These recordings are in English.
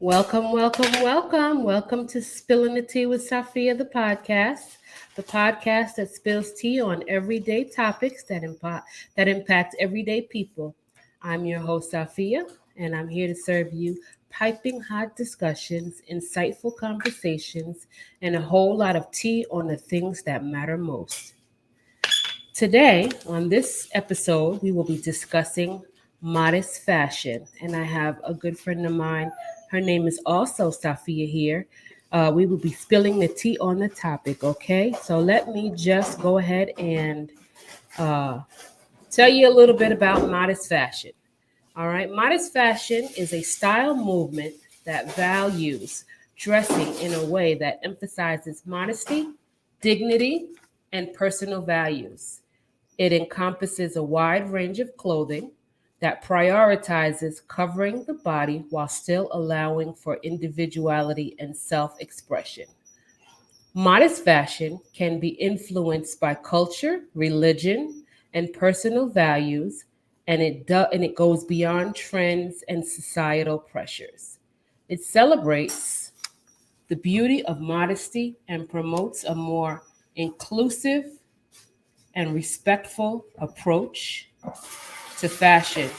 Welcome, welcome, welcome. Welcome to Spilling the Tea with Safiya, the podcast that spills tea on everyday topics that impact everyday people. I'm your host, Safiya, and I'm here to serve you piping hot discussions, insightful conversations, and a whole lot of tea on the things that matter most. Today, on this episode, we will be discussing modest fashion. And I have a good friend of mine. Her name is also Safiya here. We will be spilling the tea on the topic, okay? So let me just go ahead and uh, tell you a little bit about modest fashion. All right, modest fashion is a style movement that values dressing in a way that emphasizes modesty, dignity, and personal values. It encompasses a wide range of clothing that prioritizes covering the body while still allowing for individuality and self expression. Modest fashion can be influenced by culture, religion, and personal values, and it goes beyond trends and societal pressures. It celebrates the beauty of modesty and promotes a more inclusive and respectful approach to fashion.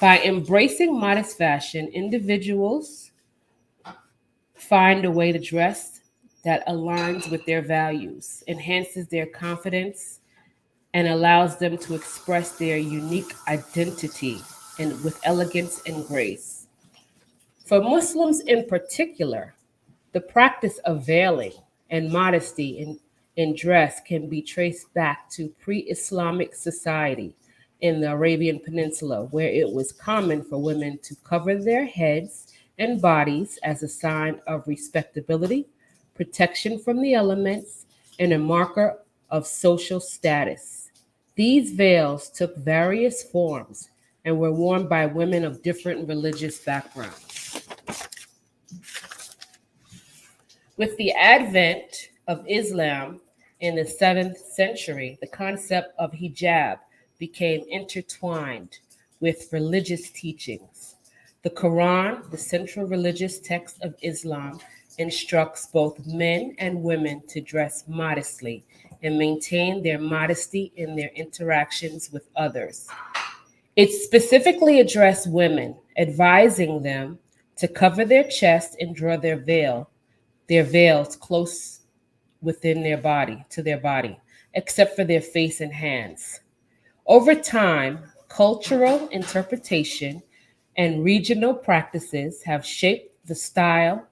By embracing modest fashion, individuals find a way to dress that aligns with their values, enhances their confidence, and allows them to express their unique identity and with elegance and grace. For Muslims in particular, the practice of veiling and modesty in dress can be traced back to pre Islamic society in the Arabian Peninsula, where it was common for women to cover their heads and bodies as a sign of respectability, protection from the elements, and a marker of social status. These veils took various forms and were worn by women of different religious backgrounds. With the advent of Islam in the 7th century, the concept of hijab became intertwined with religious teachings. The Quran, the central religious text of Islam, instructs both men and women to dress modestly and maintain their modesty in their interactions with others. It specifically addressed women, advising them to cover their chest and draw their veils close within their body, to their body, except for their face and hands. Over time, cultural interpretation and regional practices have shaped the style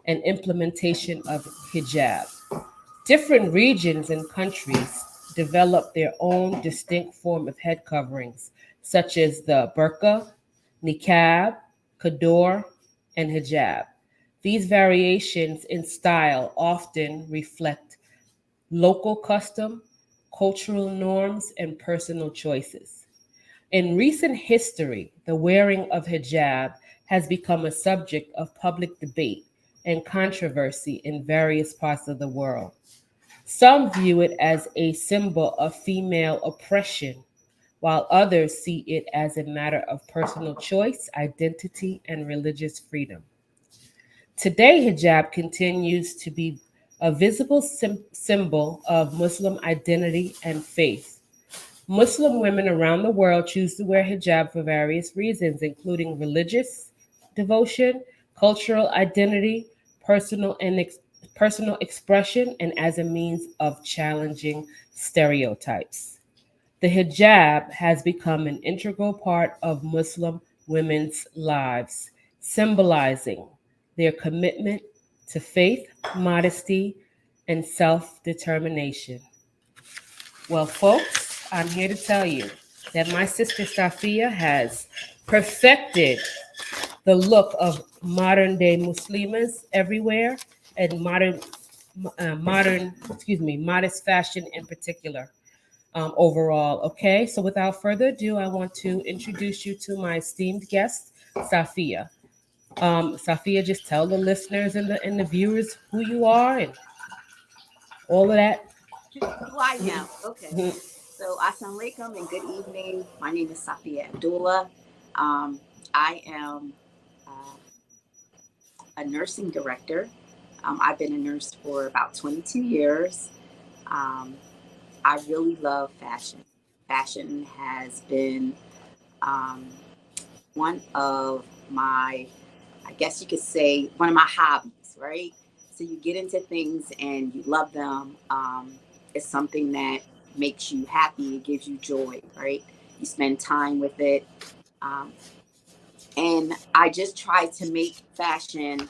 and implementation of hijab. Different regions and countries develop their own distinct form of head coverings, such as the burqa, niqab, kador, and hijab. These variations in style often reflect local custom, cultural norms, and personal choices. In recent history, the wearing of hijab has become a subject of public debate and controversy in various parts of the world. Some view it as a symbol of female oppression, while others see it as a matter of personal choice, identity, and religious freedom. Today, hijab continues to be a visible symbol of Muslim identity and faith. Muslim women around the world choose to wear hijab for various reasons, including religious devotion, cultural identity, personal and personal expression, and as a means of challenging stereotypes. The hijab has become an integral part of Muslim women's lives, symbolizing their commitment to faith, modesty, and self determination. Well, folks, I'm here to tell you that my sister Safiya has perfected the look of modern day Muslimas everywhere and modest fashion in particular. Overall. Okay, so without further ado, I want to introduce you to my esteemed guest, Safiya. Safiya, just tell the listeners and the viewers who you are and all of that. Who I am. Okay. So, assalamu alaikum and good evening. My name is Safiya Abdullah. I am uh, a nursing director. I've been a nurse for about 22 years. Um, I really love fashion. Fashion has been um, one of my, I guess you could say, one of my hobbies, right? So you get into things and you love them. It's something that makes you happy, it gives you joy, right? You spend time with it. Um, and I just try to make fashion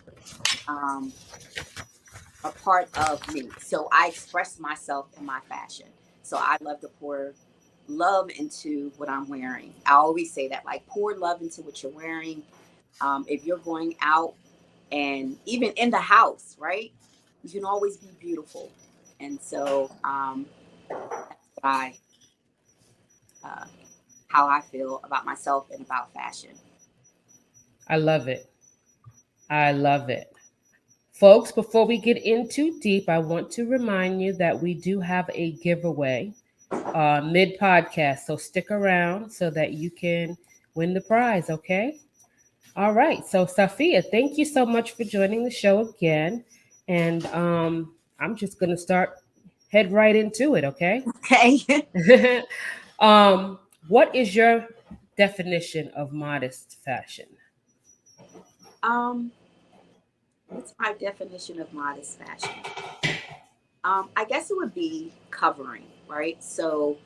um, a part of me. So I express myself in my fashion. So I love to pour love into what I'm wearing. I always say that, like, pour love into what you're wearing. If you're going out and even in the house, right? You can always be beautiful. And so that's what uh, how I feel about myself and about fashion. I love it. I love it. Folks, before we get in too deep, I want to remind you that we do have a giveaway mid podcast. So stick around so that you can win the prize, okay? All right. So, Safiya, thank you so much for joining the show again. And I'm just going to head right into it, okay? Okay. um, what is your definition of modest fashion? um, what's my definition of modest fashion? I guess it would be covering, right? So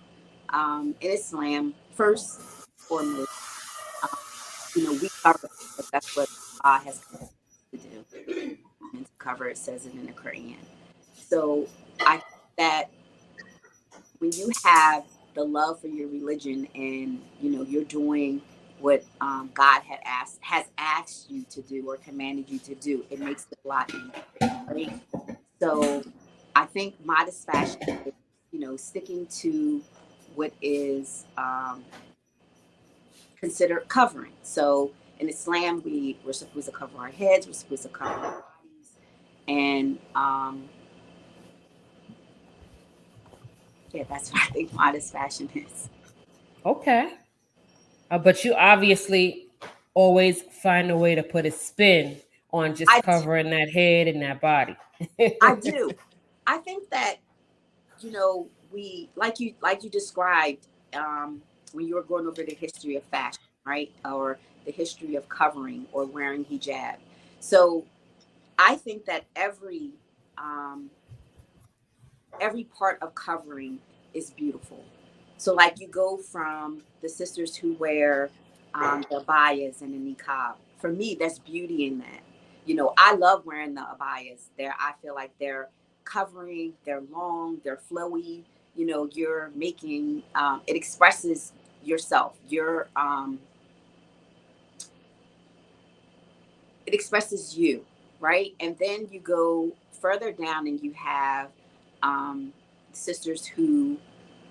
in Islam, first and foremost, um, we cover because that's what Allah has commanded us to do. And to cover, it says it in the Quran. So I think that when you have the love for your religion and you're doing what God has asked you to do or commanded you to do, it makes it a lot easier, right? So I think modest fashion is, sticking to what is considered covering. So in Islam, we're supposed to cover our heads, we're supposed to cover our bodies, and yeah, that's what I think modest fashion is. Okay. But you obviously always find a way to put a spin on just I do. covering that head and that body. I do. I think that we like you described when you were going over the history of fashion, right, or the history of covering or wearing hijab. So I think that um, every part of covering is beautiful. So, like, you go from the sisters who wear the abayas and the niqab. For me, that's beauty in that. I love wearing the abayas. I feel like they're covering, they're long, they're flowy. You're making it expresses yourself. It expresses you, right? And then you go further down and you have um, sisters who,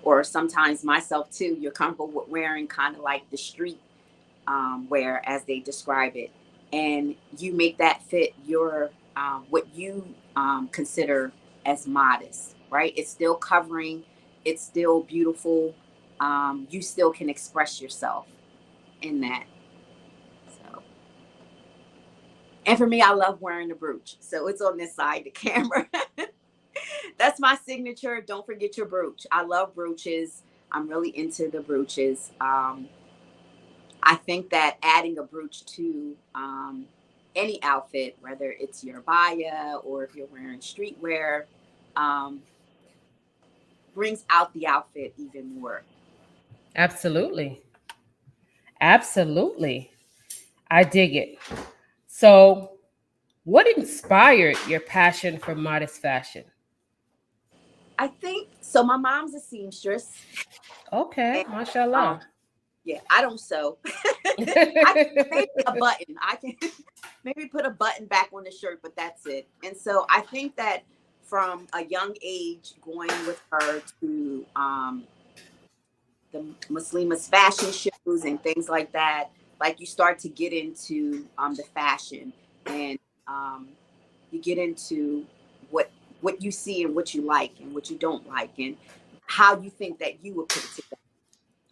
or sometimes myself too, you're comfortable with wearing kind of like the street wear as they describe it. And you make that fit your, what you consider as modest, right? It's still covering, it's still beautiful. You still can express yourself in that. So. And for me, I love wearing the brooch. So it's on this side, the camera. That's my signature. Don't forget your brooch. I love brooches. I'm really into the brooches. I think that adding a brooch to any outfit, whether it's your abaya or if you're wearing streetwear, um, brings out the outfit even more. Absolutely. Absolutely. I dig it. So, what inspired your passion for modest fashion? I think so. My mom's a seamstress, Okay, and um, mashallah. yeah, I don't sew. I maybe a button. I can maybe put a button back on the shirt, but that's it. And so I think that from a young age, going with her to the Muslima's fashion shows and things like that, like, you start to get into the fashion, and um, you get into what what you see and what you like and what you don't like, and how you think that you would put it together.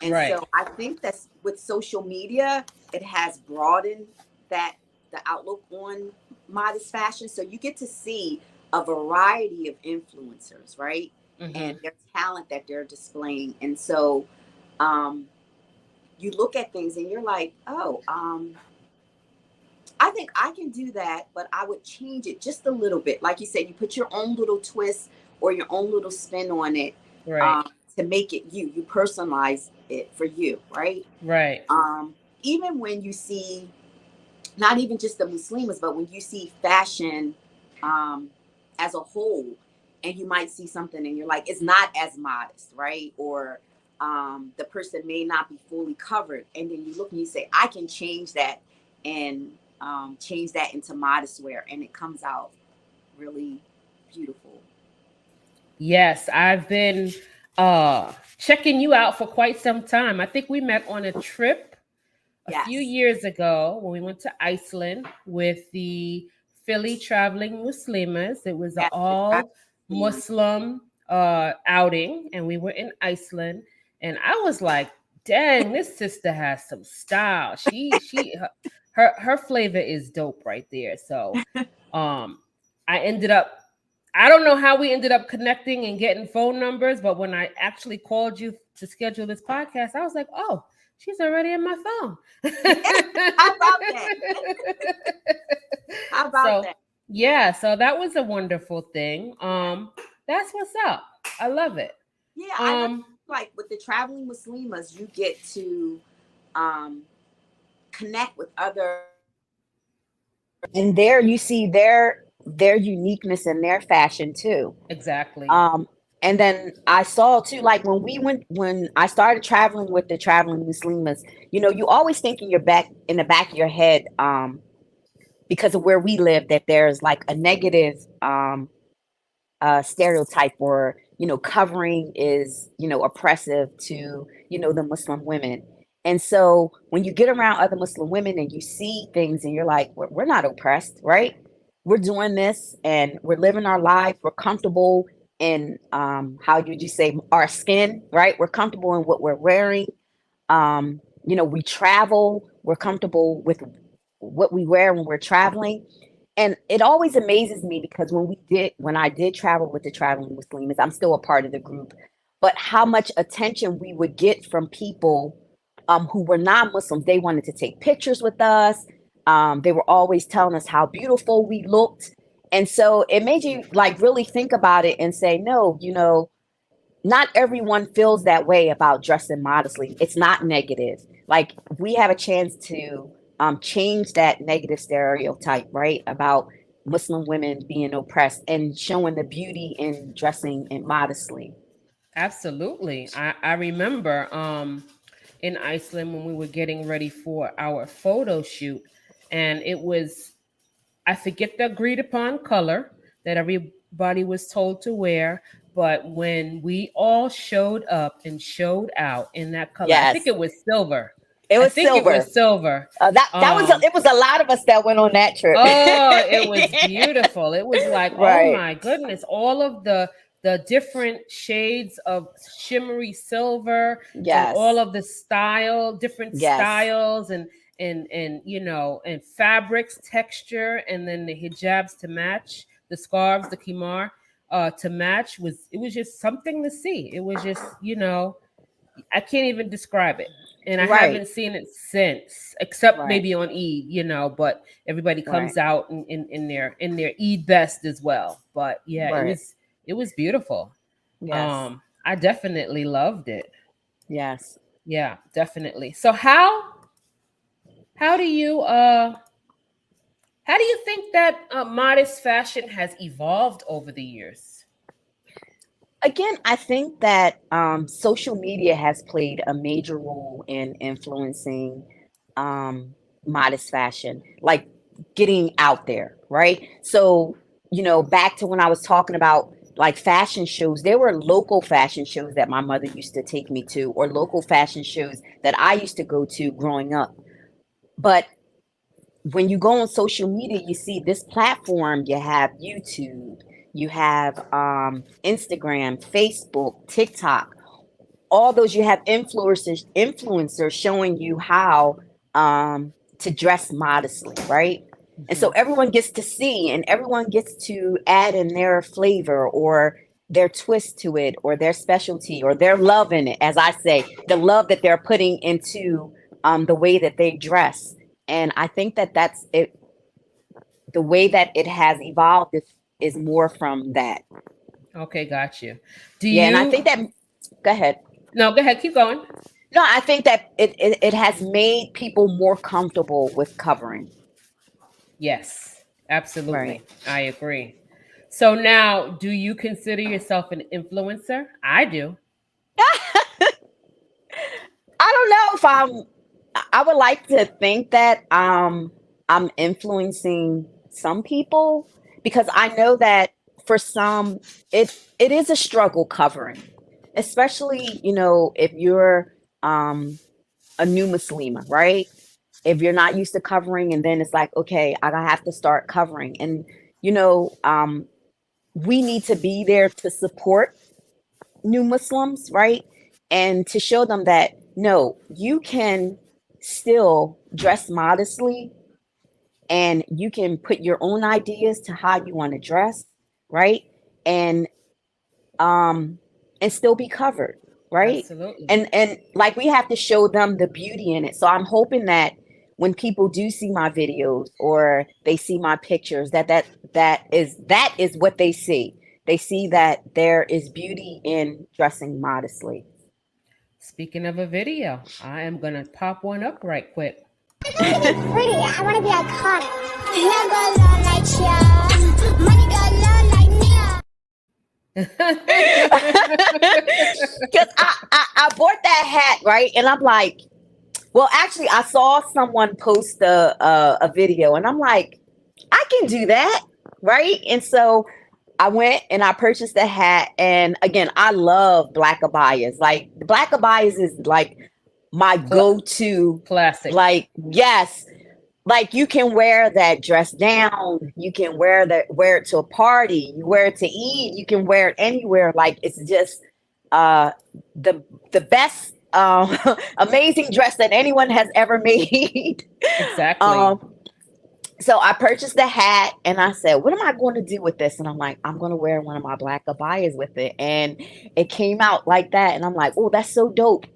And Right. so I think that's with social media, it has broadened that the outlook on modest fashion. So you get to see a variety of influencers, right? And their talent that they're displaying. And so you look at things and you're like, oh, I think I can do that, but I would change it just a little bit. Like you said, you put your own little twist or your own little spin on it, Right. to make it you. You personalize it for you, right? Right. Even when you see, not even just the Muslims, but when you see fashion as a whole, and you might see something and you're like, it's not as modest, right? Or the person may not be fully covered. And then you look and you say, I can change that and change that into modest wear. And it comes out really beautiful. Yes, I've been checking you out for quite some time. I think we met on a trip a few Yes. years ago when we went to Iceland with the Philly Traveling Muslimas. It was an Yes. all Muslim outing, and we were in Iceland. And I was like, "Dang, this sister has some style. Her flavor is dope right there." So, I ended up. I don't know how we ended up connecting and getting phone numbers, but when I actually called you to schedule this podcast, I was like, "Oh, she's already in my phone." How about that? How about So that? yeah, so that was a wonderful thing. That's what's up. I love it. Yeah, I know. Like with the traveling Muslimas, you get to connect with other, and there you see their uniqueness and their fashion too. Exactly. And then I saw too, like when I started traveling with the traveling Muslimas, you always think in the back of your head, because of where we live, that there's like a negative stereotype, or covering is oppressive to the Muslim women. And so when you get around other Muslim women and you see things and you're like, we're not oppressed, right? We're doing this and we're living our life. We're comfortable in how would you say, our skin, right? We're comfortable in what we're wearing. We travel. We're comfortable with what we wear when we're traveling. And it always amazes me because when I did travel with the traveling Muslims, I'm still a part of the group, but how much attention we would get from people who were non-Muslims. They wanted to take pictures with us. They were always telling us how beautiful we looked. And so it made you like really think about it and say, no, not everyone feels that way about dressing modestly. It's not negative. Like, we have a chance to change that negative stereotype, right, about Muslim women being oppressed and showing the beauty in dressing and modestly. Absolutely. I remember in Iceland when we were getting ready for our photo shoot, and it was, I forget the agreed upon color that everybody was told to wear, but when we all showed up and showed out in that color, I think Yes, it was silver. it I was think it silver. was silver. That was it was a lot of us that went on that trip. Oh, it was beautiful. It was like, oh Right. my goodness, all of the different shades of shimmery silver and all Yes. of the different Yes. styles and and fabrics, texture, and then the hijabs to match, the scarves, the kimar to match. It was just something to see. It was just, I can't even describe it. And I Right. haven't seen it since, except Right. maybe on Eid, but everybody Right. comes out in their Eid best as well. But yeah, it Right. was it was beautiful. Yes. I definitely loved it. Yes. Yeah, definitely. So how do you how do you think that modest fashion has evolved over the years? Again, I think that social media has played a major role in influencing um, modest fashion, like getting out there, right? So, back to when I was talking about like fashion shows, there were local fashion shows that my mother used to take me to, or local fashion shows that I used to go to growing up. But when you go on social media, you see this platform, you have YouTube, you have Instagram, Facebook, TikTok, all those. You have influencers showing you how to dress modestly, right? And so Mhm. everyone gets to see and everyone gets to add in their flavor or their twist to it or their specialty or their love in it. As I say, the love that they're putting into the way that they dress. And I think that that's it. The way that it has evolved is more from that. Okay, got you. Do Yeah. And I you? think that, go ahead. No, go ahead. Keep going. No, I think that it has made people more comfortable with covering. Yes, Right. absolutely. I agree. So now, do you consider yourself an influencer? I do. I don't know if I would like to think that I'm influencing some people because I know that for some it is a struggle covering, especially, if you're um a new Muslima, right? If you're not used to covering and then it's like, okay, I have to start covering. And you know, um we need to be there to support new Muslims, right? And to show them that no, you can still dress modestly and you can put your own ideas to how you want to dress, right? And um and still be covered, right? Absolutely. And like we have to show them the beauty in it. So I'm hoping that when people do see my videos or they see my pictures, that is what they see. They see that there is beauty in dressing modestly. Speaking of a video, I am going to pop one up right quick. I want to be pretty. I want to be iconic. Hair got long like Cher. Money got long like Nia. Because I bought that hat, right? And I'm like, well, actually, I saw someone post a video, and I'm like, I can do that, right? And so I went and I purchased the hat. And again, I love black abayas. Like the black abayas is like my Cla- go-to. Classic. Like, yes, like you can wear that dress down, you can wear it to a party, you wear it to eat, you can wear it anywhere. Like it's just uh the best amazing dress that anyone has ever made. Exactly. um so I purchased the hat and I said, what am I going to do with this? And I'm like, I'm going to wear one of my black abayas with it. And it came out like that. And I'm like, oh, that's so dope.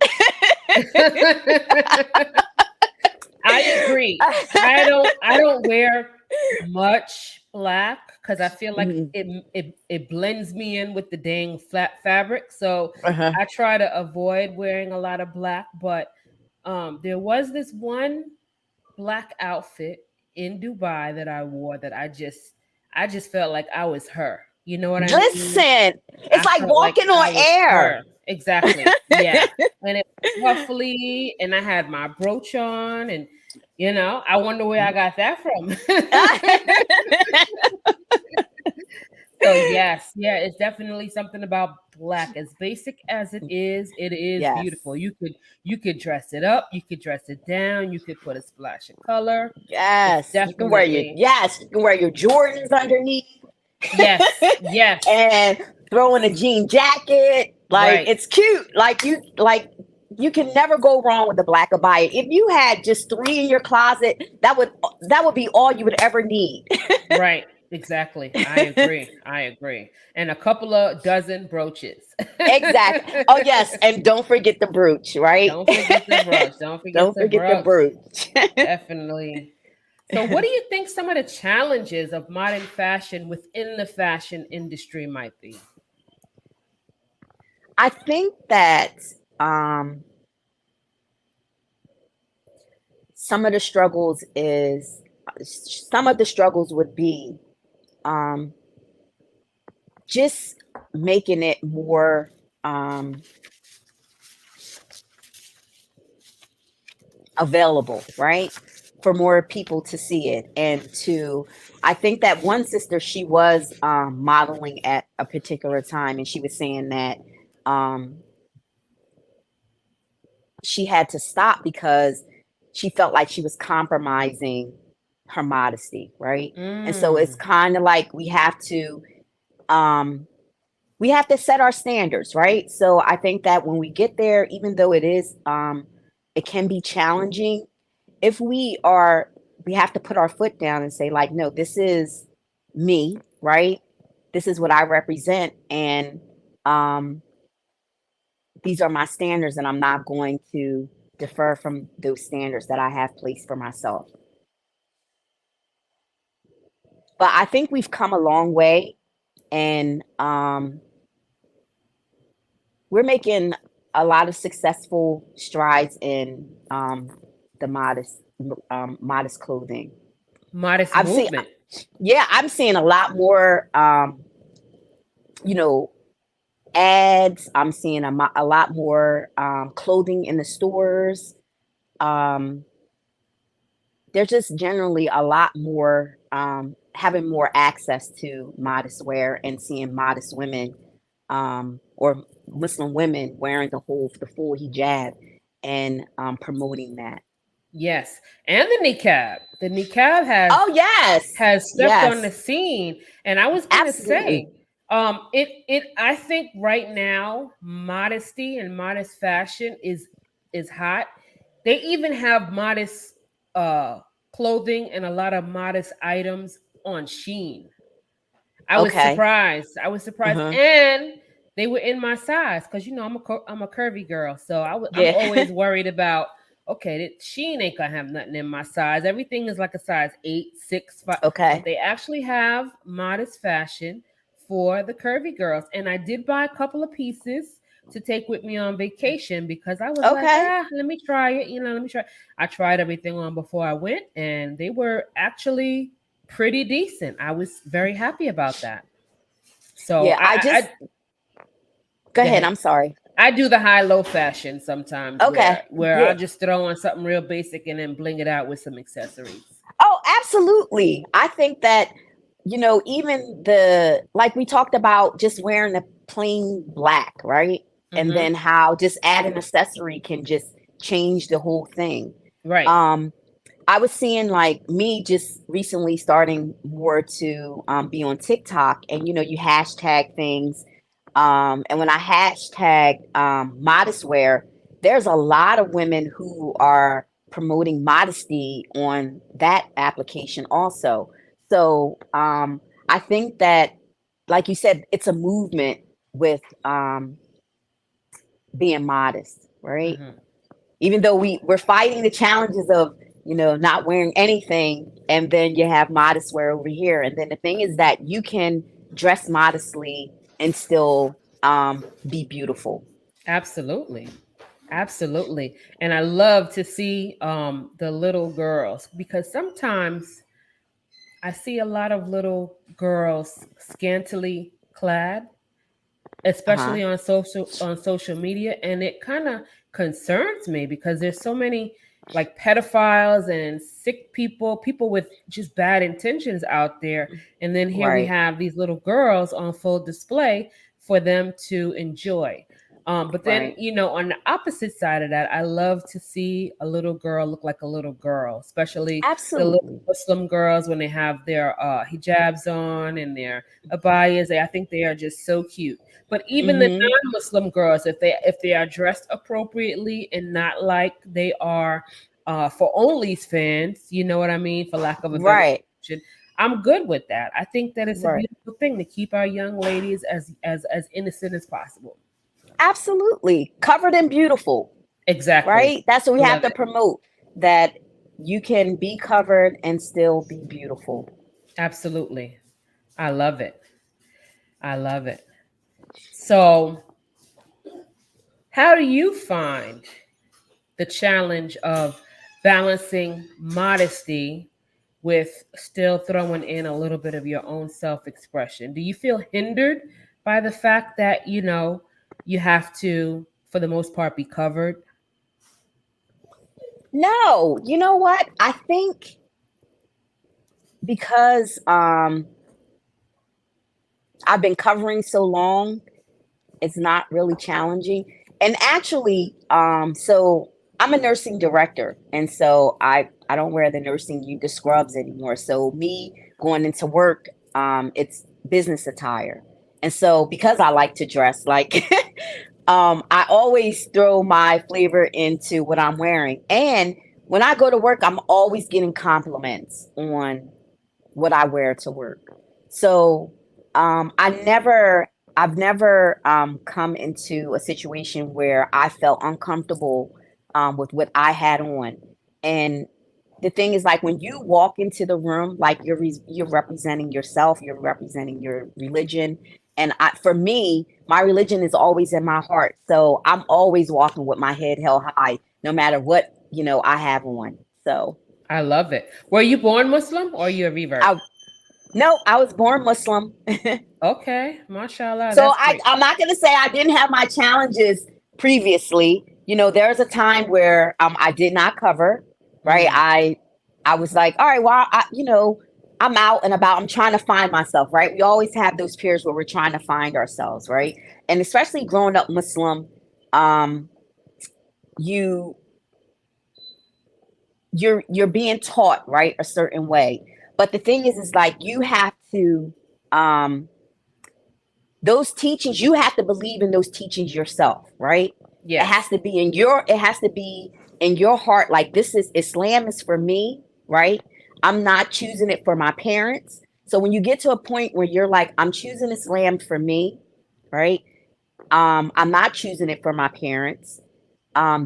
I agree. I don't wear much black because I feel like Mhm. it blends me in with the dang flat fabric. So Uh-huh. I try to avoid wearing a lot of black. But there was this one black outfit in Dubai that I wore that I just felt like I was her. You know what I mean? Listen, it's I like felt like walking I on was air. her. Exactly. Yeah. And it was ruffly and I had my brooch on and I wonder where I got that from. So yes, yeah, it's definitely something about black. As basic as it is Yes. beautiful. You could dress it up, you could dress it down, you could put a splash of color. It's Yes. definitely You can wear your Jordans underneath yes, yes, and throw in a jean jacket. Like right. it's cute. Like you can never go wrong with a black abaya. If you had just three in your closet, that would be all you would ever need. Right, exactly. I agree. I agree. And a couple of dozen brooches. Exactly. Oh yes, and don't forget the brooch, right? Don't forget the brooch. Don't forget Don't the forget the brooch. brooch. Definitely. So, what do you think some of the challenges of modern fashion within the fashion industry might be? I think that um some of the struggles is some of the struggles would be um just making it more available, right? For more people to see it. And to I think that one sister, she was modeling at a particular time and she was saying that um she had to stop because she felt like she was compromising her modesty, right? And so it's Mm, kind of like um we have to set our standards, right? So I think that when we get there, even though it can be challenging, if we are we have to put our foot down and say, like, no, this is me, right? This is what I represent, and these are my standards, and I'm not going to defer from those standards that I have placed for myself. But I think we've come a long way, and we're making a lot of successful strides in the modest clothing. Modest I've seen, movement. yeah, I'm seeing a lot more, you know, ads. I'm seeing a lot more clothing in the stores. There's just generally a lot more having more access to modest wear and seeing modest women or Muslim women wearing the full hijab and promoting that. Yes, and the niqab. The niqab has Oh yes, stepped on the yes, scene, and I was going to absolutely. say, I think right now, modesty and modest fashion is hot. They even have modest clothing and a lot of modest items on Shein. I was Okay. surprised. I was surprised, Uh-huh. and they were in my size because I'm a curvy girl, so I'm Yeah. always worried about. Okay, Shein ain't gonna have nothing in my size. Everything is like a size 8, 6, 5. But Okay. they actually have modest fashion for the curvy girls, and I did buy a couple of pieces to take with me on vacation because I was like, Okay. let me try it. Let me try. I tried everything on before I went, and they were actually pretty decent. I was very happy about that. So Yeah. Go go ahead. ahead. I'm sorry. I do the high-low fashion sometimes Okay. where Yeah. I'll just throw on something real basic and then bling it out with some accessories. Oh, absolutely. I think that, even like we talked about just wearing the plain black, right? And Mm-hmm. then how just add an accessory can just change the whole thing. Right. I was seeing like me just recently starting more to be on TikTok, and you hashtag things. And when I hashtag modest wear, there's a lot of women who are promoting modesty on that application also. So I think that, like you said, it's a movement with being modest, right? Mm-hmm. Even though we're fighting the challenges of not wearing anything, and then you have modest wear over here, and then the thing is that you can dress modestly and still be beautiful. Absolutely. Absolutely. And I love to see the little girls because sometimes I see a lot of little girls scantily clad, Uh-huh. especially on social media, and it kind of concerns me because there's so many like pedophiles and sick people with just bad intentions out there, and then here we Right. have these little girls on full display for them to enjoy. But then, Right. on the opposite side of that, I love to see a little girl look like a little girl, especially the little Absolutely. Muslim girls when they have their hijabs on and their abayas. I think they are just so cute. But even the Mm-hmm. non-Muslim girls, if they are dressed appropriately and not like they are for OnlyFans, you know what I mean, for lack of a better Right. description, I'm good with that. I think that it's a Right. beautiful thing to keep our young ladies as innocent as possible. Absolutely. Covered and beautiful, Exactly. right? That's what we have Love to it. promote, that you can be covered and still be beautiful. Absolutely. I love it. I love it. So, how do you find the challenge of balancing modesty with still throwing in a little bit of your own self-expression? Do you feel hindered by the fact that you have to, for the most part, be covered? No, you know what? I think because I've been covering so long, it's not really challenging. And actually, so I'm a nursing director, and so I don't wear the scrubs anymore. So me going into work, it's business attire. And so because I like to dress like I always throw my flavor into what I'm wearing. And when I go to work, I'm always getting compliments on what I wear to work. So I've never come into a situation where I felt uncomfortable with what I had on. And the thing is, like, when you walk into the room, like you're representing yourself, you're representing your religion. And for me, my religion is always in my heart. So I'm always walking with my head held high, no matter what, I have on. So I love it. Were you born Muslim or are you a revert? No, I was born Muslim. Okay, mashallah. So That's great. I'm not going to say I didn't have my challenges previously. There's a time where I did not cover, right? I was like, all right, well, I'm out and about. I'm trying to find myself, right? We always have those periods where we're trying to find ourselves, right? And especially growing up Muslim, you're being taught, right, a certain way. But the thing is like you have to those teachings, you have to believe in those teachings yourself, right? Yeah. It has to be in your heart. Like, Islam is for me, right? I'm not choosing it for my parents. So when you get to a point where you're like, I'm choosing Islam for me, right? I'm not choosing it for my parents.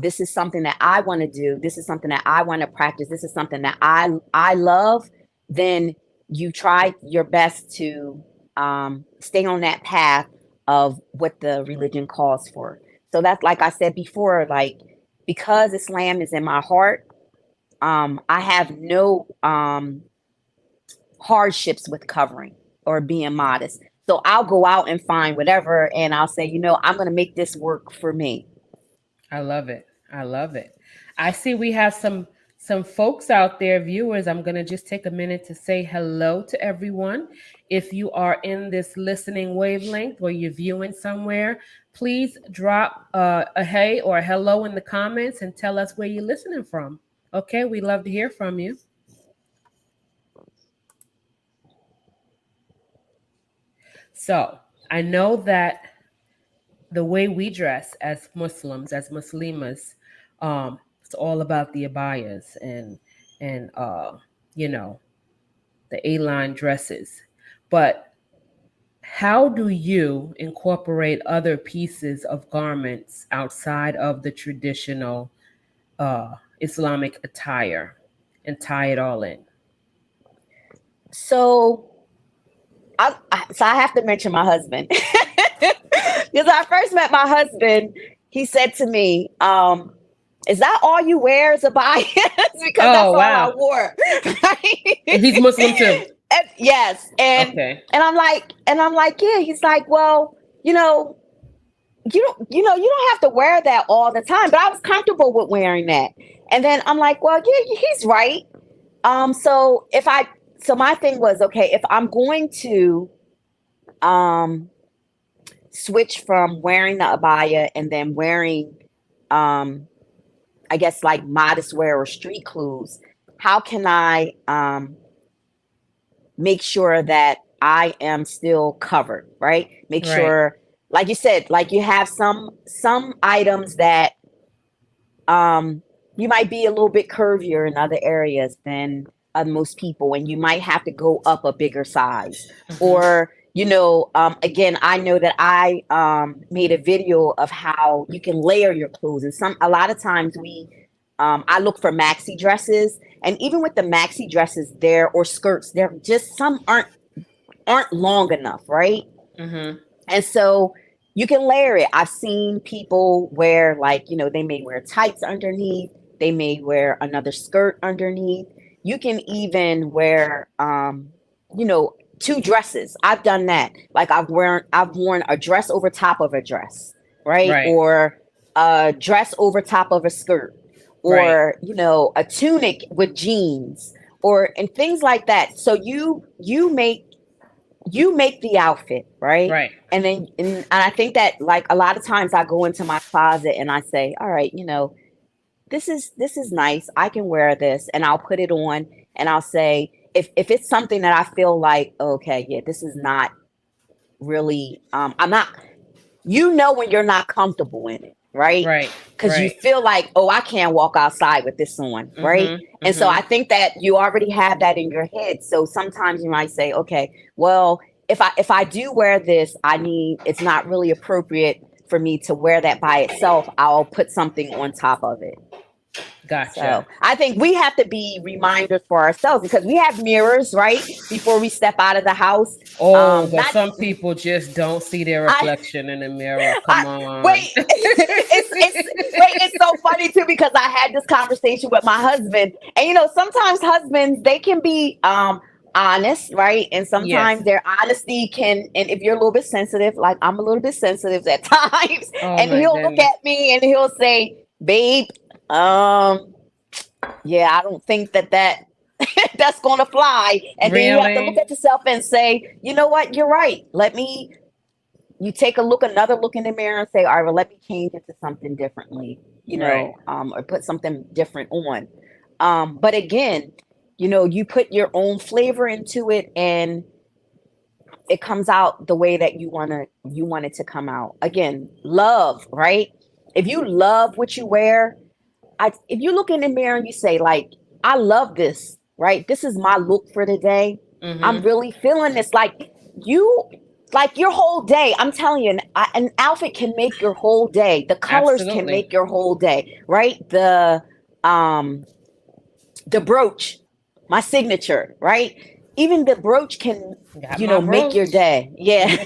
This is something that I want to do. This is something that I want to practice. This is something that I love. Then you try your best to stay on that path of what the religion calls for. So that's, like I said before, like, because Islam is in my heart, I have no hardships with covering or being modest. So I'll go out and find whatever, and I'll say, I'm going to make this work for me. I love it. I love it. I see we have some folks out there, viewers. I'm going to just take a minute to say hello to everyone. If you are in this listening wavelength or you're viewing somewhere, please drop a hey or a hello in the comments and tell us where you're listening from. Okay, we'd love to hear from you. So I know that the way we dress as Muslims, as Muslimas, it's all about the abayas and the A-line dresses. But how do you incorporate other pieces of garments outside of the traditional Islamic attire and tie it all in? So I have to mention my husband. Because I first met my husband, he said to me, is that all you wear is abayas? Because that's all I wore. Right? And he's Muslim too. Yes. And I'm like, yeah. He's like, well, you don't have to wear that all the time. But I was comfortable with wearing that. And then I'm like, well, yeah, he's right. So my thing was, okay, if I'm going to switch from wearing the abaya and then wearing I guess like modest wear or street clothes, how can I make sure that I am still covered, right? Make sure, like you said, like you have some items that you might be a little bit curvier in other areas than most people, and you might have to go up a bigger size. Or again, I know that I made a video of how you can layer your clothes, and a lot of times I look for maxi dresses, and even with the maxi dresses or skirts, they're just, some aren't long enough, right? And so you can layer it. I've seen people wear, like, they may wear tights underneath, they may wear another skirt underneath. You can even wear two dresses. I've done that. Like, I've worn a dress over top of a dress, right? Or a dress over top of a skirt, or a tunic with jeans, and things like that. So you make the outfit, right? And I think that, like, a lot of times I go into my closet and I say, all right, this is nice. I can wear this, and I'll put it on, and I'll say, if it's something that I feel like, okay, yeah, this is not really, I'm not, when you're not comfortable in it, right? Right. Because you Right. feel like, oh, I can't walk outside with this on, right? And so I think that you already have that in your head. So sometimes you might say, okay, well, if I do wear this, it's not really appropriate for me to wear that by itself. I'll put something on top of it. Gotcha. So I think we have to be reminders for ourselves because we have mirrors, right? Before we step out of the house. Oh, but Not some people just don't see their I, reflection in the mirror. Come on. wait, it's so funny too because I had this conversation with my husband, and you know, sometimes husbands they can be honest, right? And sometimes Yes. their honesty can, and if you're a little bit sensitive, like I'm a little bit sensitive at times, Oh and my he'll look goodness. at me and he'll say, "Babe, yeah, I don't think that that's going to fly." And then you have to look Really? at yourself and say, you know what, you're right. You take another look in the mirror and say, all right, well, let me change it to something differently, Right. or put something different on. But again, you put your own flavor into it and it comes out the way that you want it to come out. Again, love, right? If you love what you wear, if you look in the mirror and you say, like, I love this, right? This is my look for the day. I'm really feeling this. Like your whole day. I'm telling you, an outfit can make your whole day. The colors can Absolutely. make your whole day, right? The brooch, my signature, right? Even the brooch can, Got my make your brooch. day. Yeah.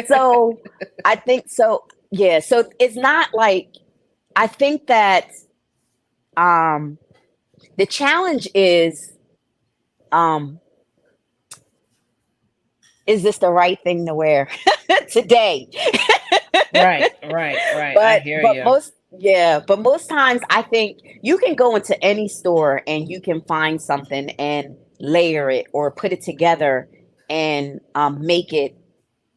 So I think so. Yeah. So it's not like, I think that the challenge is this the right thing to wear today? Right. I hear you. But most times I think you can go into any store and you can find something and layer it or put it together and make it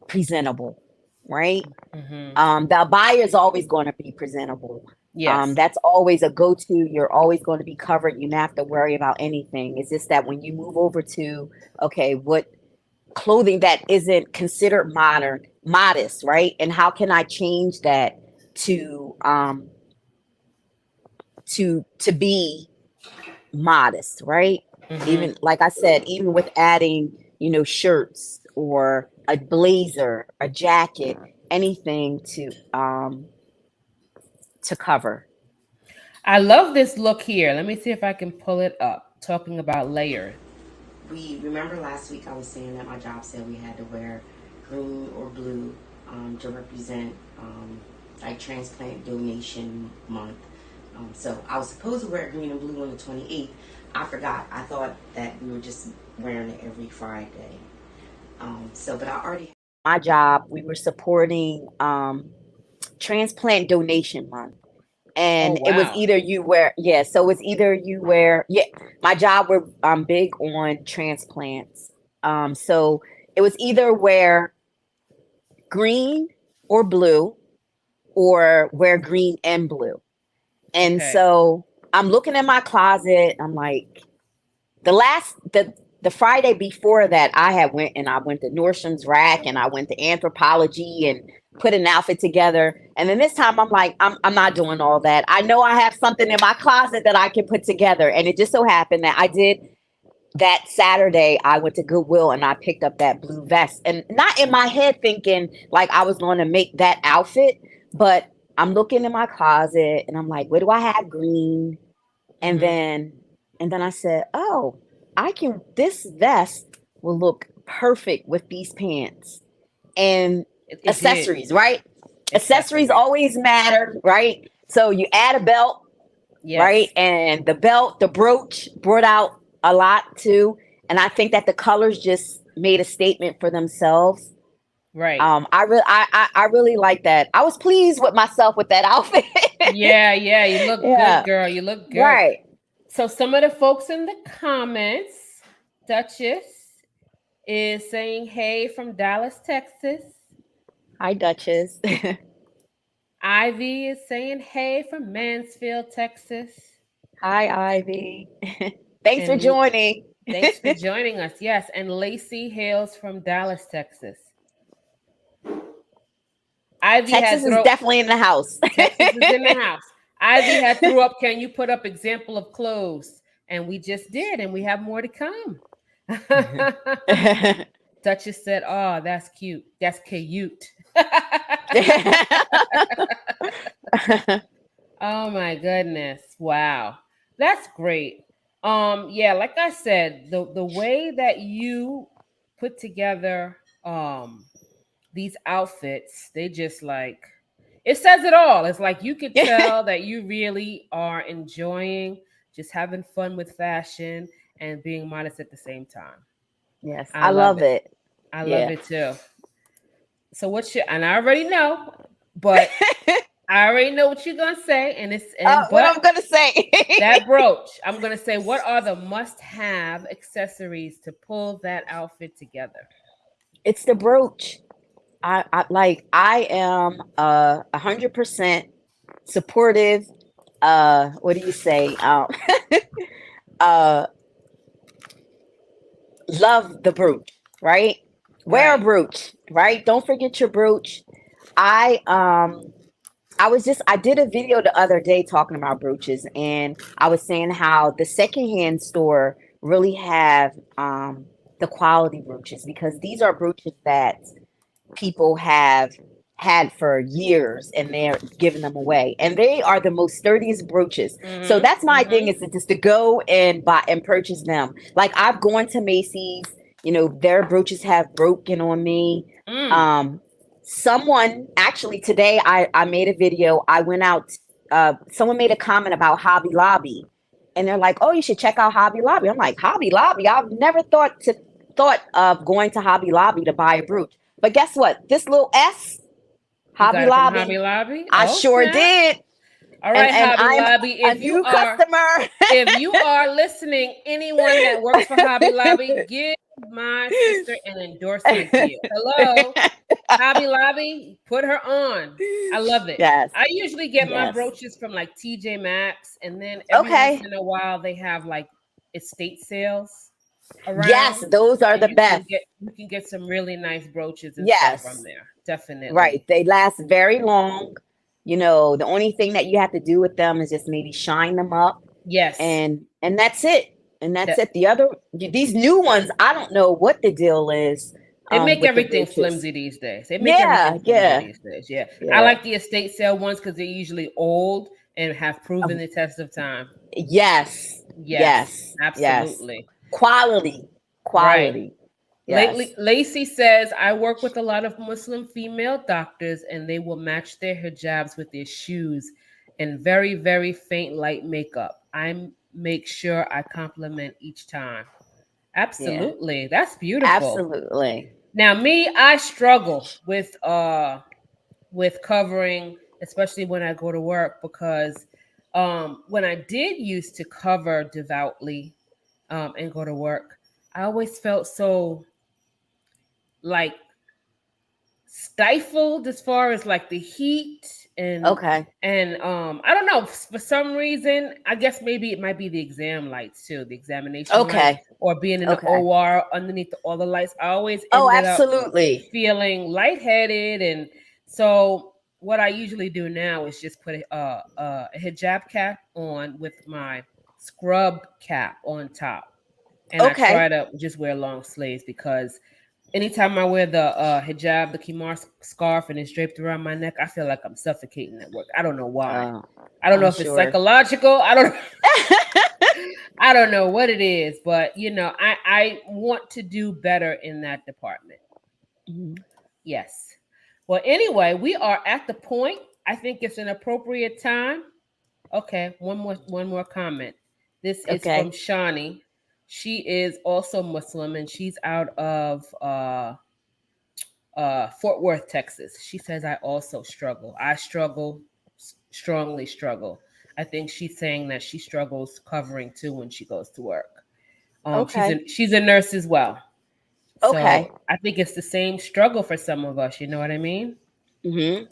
presentable, right? The abaya is always going to be presentable. Yes. That's always a go-to. You're always going to be covered. You don't have to worry about anything. It's just that when you move over to, okay, what clothing that isn't considered modest, right? And how can I change that to be modest, right? Even like I said, even with adding, shirts or a blazer, a jacket, anything to cover. I love this look here. Let me see if I can pull it up. Talking about layer. We remember last week I was saying that my job said we had to wear green or blue to represent like transplant donation month. So I was supposed to wear green and blue on the 28th. I forgot. I thought that we were just wearing it every Friday. But I already. My job, we were supporting transplant donation month. And Oh it was wow. either you wear, so it's either you wear, my job, we're big on transplants. So it was either wear green or blue or wear green and blue. And Okay. so I'm looking in my closet. I'm like, the Friday before that, I went to Nordstrom's Rack and I went to Anthropologie and put an outfit together. And then this time I'm like, I'm not doing all that. I know I have something in my closet that I can put together. And it just so happened that I did that Saturday. I went to Goodwill and I picked up that blue vest, and not in my head thinking like I was going to make that outfit, but I'm looking in my closet and I'm like, where do I have green? And then I said, oh, this vest will look perfect with these pants and accessories, right? Accessories always matter, right? So you add a belt, right? And the belt, the brooch brought out a lot too. And I think that the colors just made a statement for themselves. Right. I really like that. I was pleased with myself with that outfit. Yeah, you look good, girl. You look good. Right. So some of the folks in the comments, Duchess is saying hey from Dallas, Texas. Hi, Duchess. Ivy is saying hey from Mansfield, Texas. Hi, Ivy. Thanks for joining. Thanks for joining us. Yes, and Lacey hails from Dallas, Texas. Ivy Texas is definitely in the house. Texas is in the house. Ivy had threw up, can you put up example of clothes? And we just did, and we have more to come. Duchess said, oh, that's cute. That's cute. Oh my goodness. Wow. That's great. Yeah, like I said, the way that you put together these outfits, they just like, it says it all. It's like you could tell that you really are enjoying just having fun with fashion and being modest at the same time. Yes, I love it. I love it too. So what's your, and I already know, but I already know what you're gonna say, and it's what I'm gonna say. That brooch. I'm gonna say, what are the must-have accessories to pull that outfit together? It's the brooch. I am 100% supportive. What do you say? Love the brooch, right? Wear a brooch, right? Don't forget your brooch. I did a video the other day talking about brooches, and I was saying how the secondhand store really have the quality brooches, because these are brooches that people have had for years and they're giving them away, and they are the most sturdiest brooches. So that's my thing, is just to go and buy and purchase them. Like, I've gone to Macy's, their brooches have broken on me. Someone actually today, I made a video. I went out, someone made a comment about Hobby Lobby, and they're like, oh, you should check out Hobby Lobby. I'm like, Hobby Lobby? I've never thought of going to Hobby Lobby to buy a brooch. But guess what? This little S, Hobby Lobby. Hobby Lobby? I sure did. All right, and Hobby Lobby. If you are customer, if you are listening, anyone that works for Hobby Lobby, give my sister an endorsement deal. Hello, Hobby Lobby, put her on. I love it. Yes. I usually get my brooches from like TJ Maxx, and then every once in a while they have like estate sales around. Yes, those are the best. You can get some really nice brooches and stuff from there. Definitely. Right. They last very long. The only thing that you have to do with them is just maybe shine them up. Yes. And that's it. And that's it. These new ones, I don't know what the deal is. They make everything flimsy these days. They make everything flimsy these days. Yeah. I like the estate sale ones because they're usually old and have proven the test of time. Yes. Absolutely. Yes. Quality. Right. Yes. Lacey says, I work with a lot of Muslim female doctors, and they will match their hijabs with their shoes and very, very faint light makeup. I make sure I compliment each time. Absolutely. Yeah. That's beautiful. Absolutely. Now, me, I struggle with covering, especially when I go to work, because when I did used to cover devoutly and go to work, I always felt so like stifled as far as like the heat and I don't know, for some reason, I guess maybe it might be the exam lights too, the examination lights, or being in the OR underneath all the lights. I always ended up feeling lightheaded, and so what I usually do now is just put a hijab cap on with my scrub cap on top, and I try to just wear long sleeves, because anytime I wear the hijab, the kimar scarf, and it's draped around my neck, I feel like I'm suffocating at work. I don't know why. I don't know if it's psychological. I don't know what it is, but I want to do better in that department. Yes. Well, anyway, we are at the point. I think it's an appropriate time. Okay, one more comment. This is from Shani. She is also Muslim, and she's out of Fort Worth, Texas. She says, I also struggle. I strongly struggle. I think she's saying that she struggles covering too when she goes to work. She's a nurse as well. So I think it's the same struggle for some of us. You know what I mean? Mm-hmm.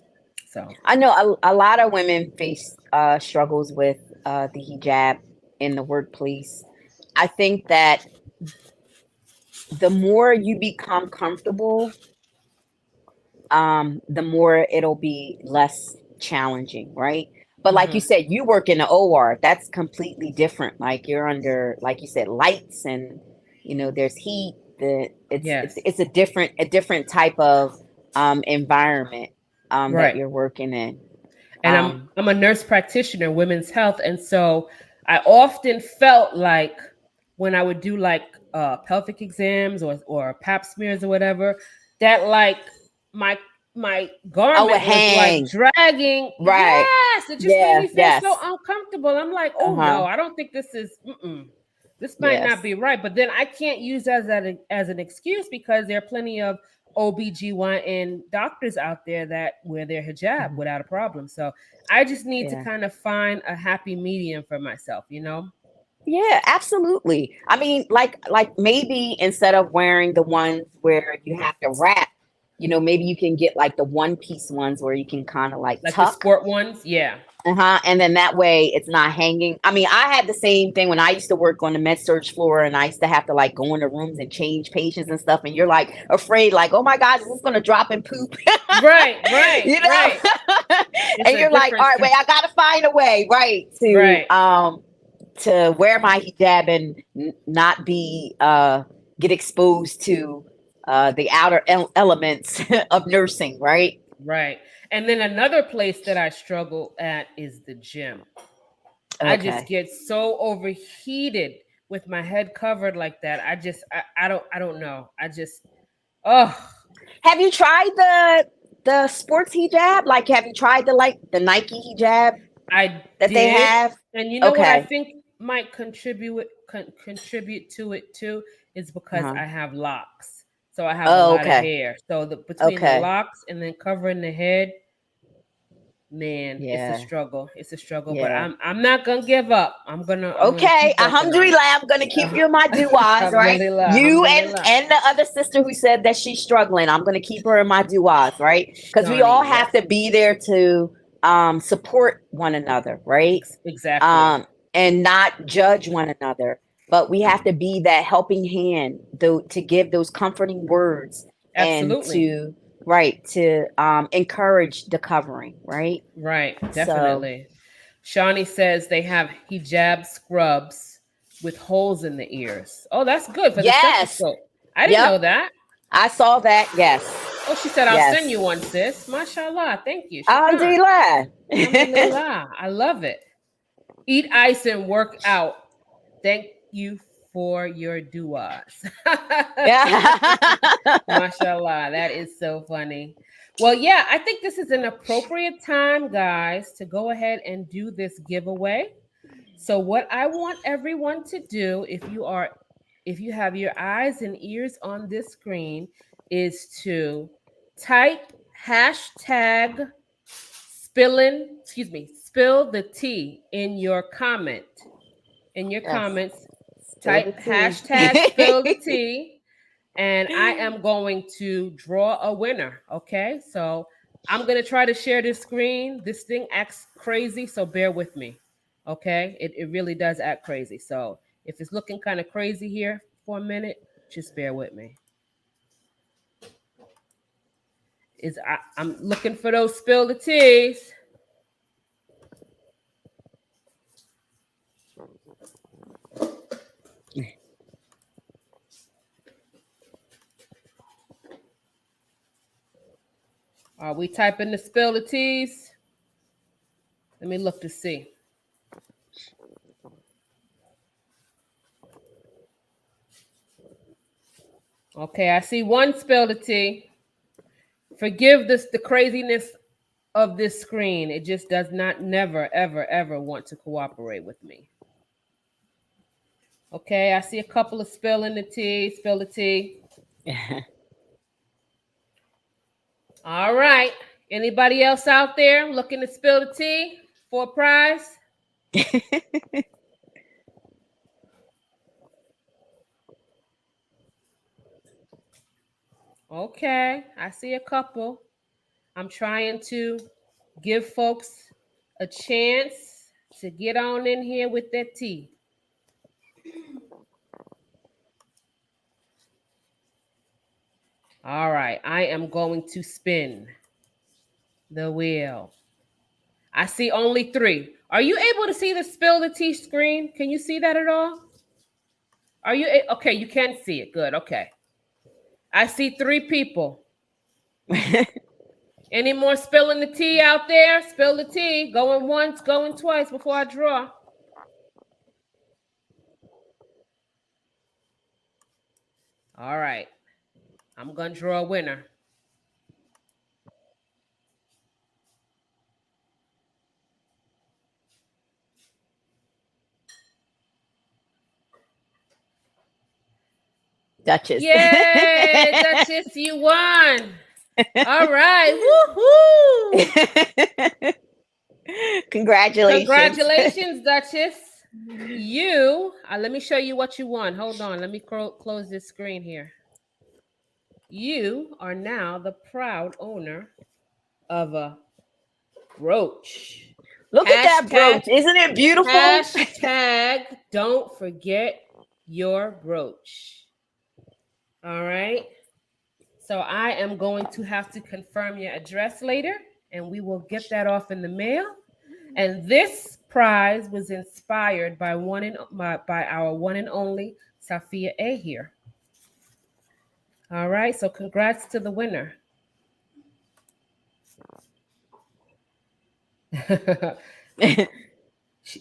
So I know a lot of women face struggles with the hijab in the workplace. I think that the more you become comfortable the more it'll be less challenging, right? But like you Mhm. said, you work in the OR, that's completely different. Like you're under, like you said, lights and there's heat. Yes. It's a different type of environment that Right. you're working in. And Um, I'm a nurse practitioner, women's health, and so I often felt like when I would do like pelvic exams or pap smears or whatever, that like my my oh, a garment was like hang, dragging. right? Yes, it just made Yeah, me feel so yes, uncomfortable. I'm like, oh uh-huh, no, I don't think this is. This might not yes, be right. But then I can't use that as an excuse because there are plenty of OBGYN doctors out there that wear their hijab mhm, without a problem. So I just need to yeah. kind of find a happy medium for myself, you know? Yeah, absolutely. I mean, like maybe instead of wearing the ones where you have to wrap, maybe you can get like the one piece ones where you can kind of like Like the tuck. sport ones. Yeah. Uh-huh. And then that way it's not hanging. I mean, I had the same thing when I used to work on the med surge floor and I used to have to like go into rooms and change patients and stuff. And you're like afraid, like, oh my God, is this gonna drop and poop? Right, right, you know? right. It's And a you're like, all difference. right, wait, I gotta find a way, right, Right. to wear my hijab and not be get exposed to the outer elements of nursing, right? Right. And then another place that I struggle at is the gym. I just Okay. get so overheated with my head covered like that. I don't know. I just oh Have you tried the sports hijab? Like, have you tried the Nike hijab I that they did. have? And you know what I Okay. think might contribute to it too is because Uh-huh. I have locks. So I have a Oh, lot of okay. hair. So the between the Okay. locks and then covering the head, man, it's a Yeah. struggle. It's a struggle, but Yeah. I'm not gonna give up. I'm gonna Okay, keep working on it. alhamdulillah, I'm gonna keep you in my duas, right? Alhamdulillah, You alhamdulillah. and the other sister who said that she's struggling, I'm gonna keep her in my duas, right? Because we all Shawnee, have yes. to be there to support one another, right? Exactly. And not judge one another. But we have to be that helping hand, though, to give those comforting words and Absolutely. to encourage the covering, right? Right, So definitely. Shawnee says they have hijab scrubs with holes in the ears. Oh, that's good for the yes, stethoscope. I didn't know yep, that. I saw that. Yes, Oh, she said, I'll send yes. you one, sis. Mashallah. Thank you. Shukran. Alhamdulillah. Alhamdulillah. I love it. Eat ice and work out. Thank you for your duas. Yeah. Mashallah. That is so funny. Well, yeah, I think this is an appropriate time, guys, to go ahead and do this giveaway. So what I want everyone to do, if you have your eyes and ears on this screen, is to type hashtag spill the tea in your comment. In your Yes. comments, Spill the type tea. hashtag spill the tea, and I am going to draw a winner. Okay, so I'm gonna try to share this screen. This thing acts crazy, so bear with me. Okay, it really does act crazy. So if it's looking kind of crazy here for a minute, just bear with me. I'm looking for those spill the teas. Are we typing the spill the teas? Let me look to see. Okay, I see one spill the tea. Forgive the craziness of this screen. It just does not never, ever, ever want to cooperate with me. Okay, I see a couple of spilling the tea, spill the tea. All right. Anybody else out there looking to spill the tea for a prize? Okay, I see a couple. I'm trying to give folks a chance to get on in here with their tea. All right. I am going to spin the wheel. I see only 3. Are you able to see the spill the tea screen? Can you see that at all? Are you okay? You can see it. Good. Okay. I see 3 people. Any more spilling the tea out there? Spill the tea. Going once, going twice before I draw. All right. I'm going to draw a winner. Duchess. Yay, Duchess, you won. All right. Woohoo. Congratulations. Congratulations, Duchess. You, let me show you what you won. Hold on. Let me close this screen here. You are now the proud owner of a brooch. Look at that brooch. Isn't it beautiful? Hashtag don't forget your brooch. All right. So I am going to have to confirm your address later, and we will get that off in the mail. And this prize was inspired by our one and only Safiya A here. All right. So congrats to the winner.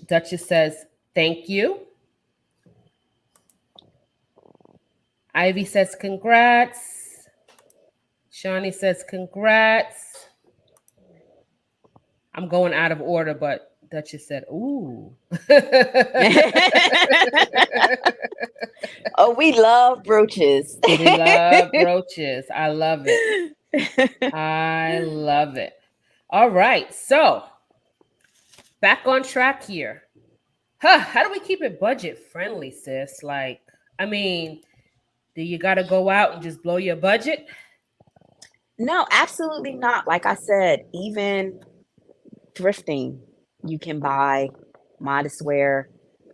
Duchess says, thank you. Ivy says, congrats. Shawnee says, congrats. I'm going out of order, but Duchess said, ooh. Oh, we love brooches. We love brooches. I love it. I love it. All right. So back on track here. How do we keep it budget friendly, sis? Like, I mean, do you got to go out and just blow your budget? No, absolutely not. Like I said, even thrifting, you can buy modest wear.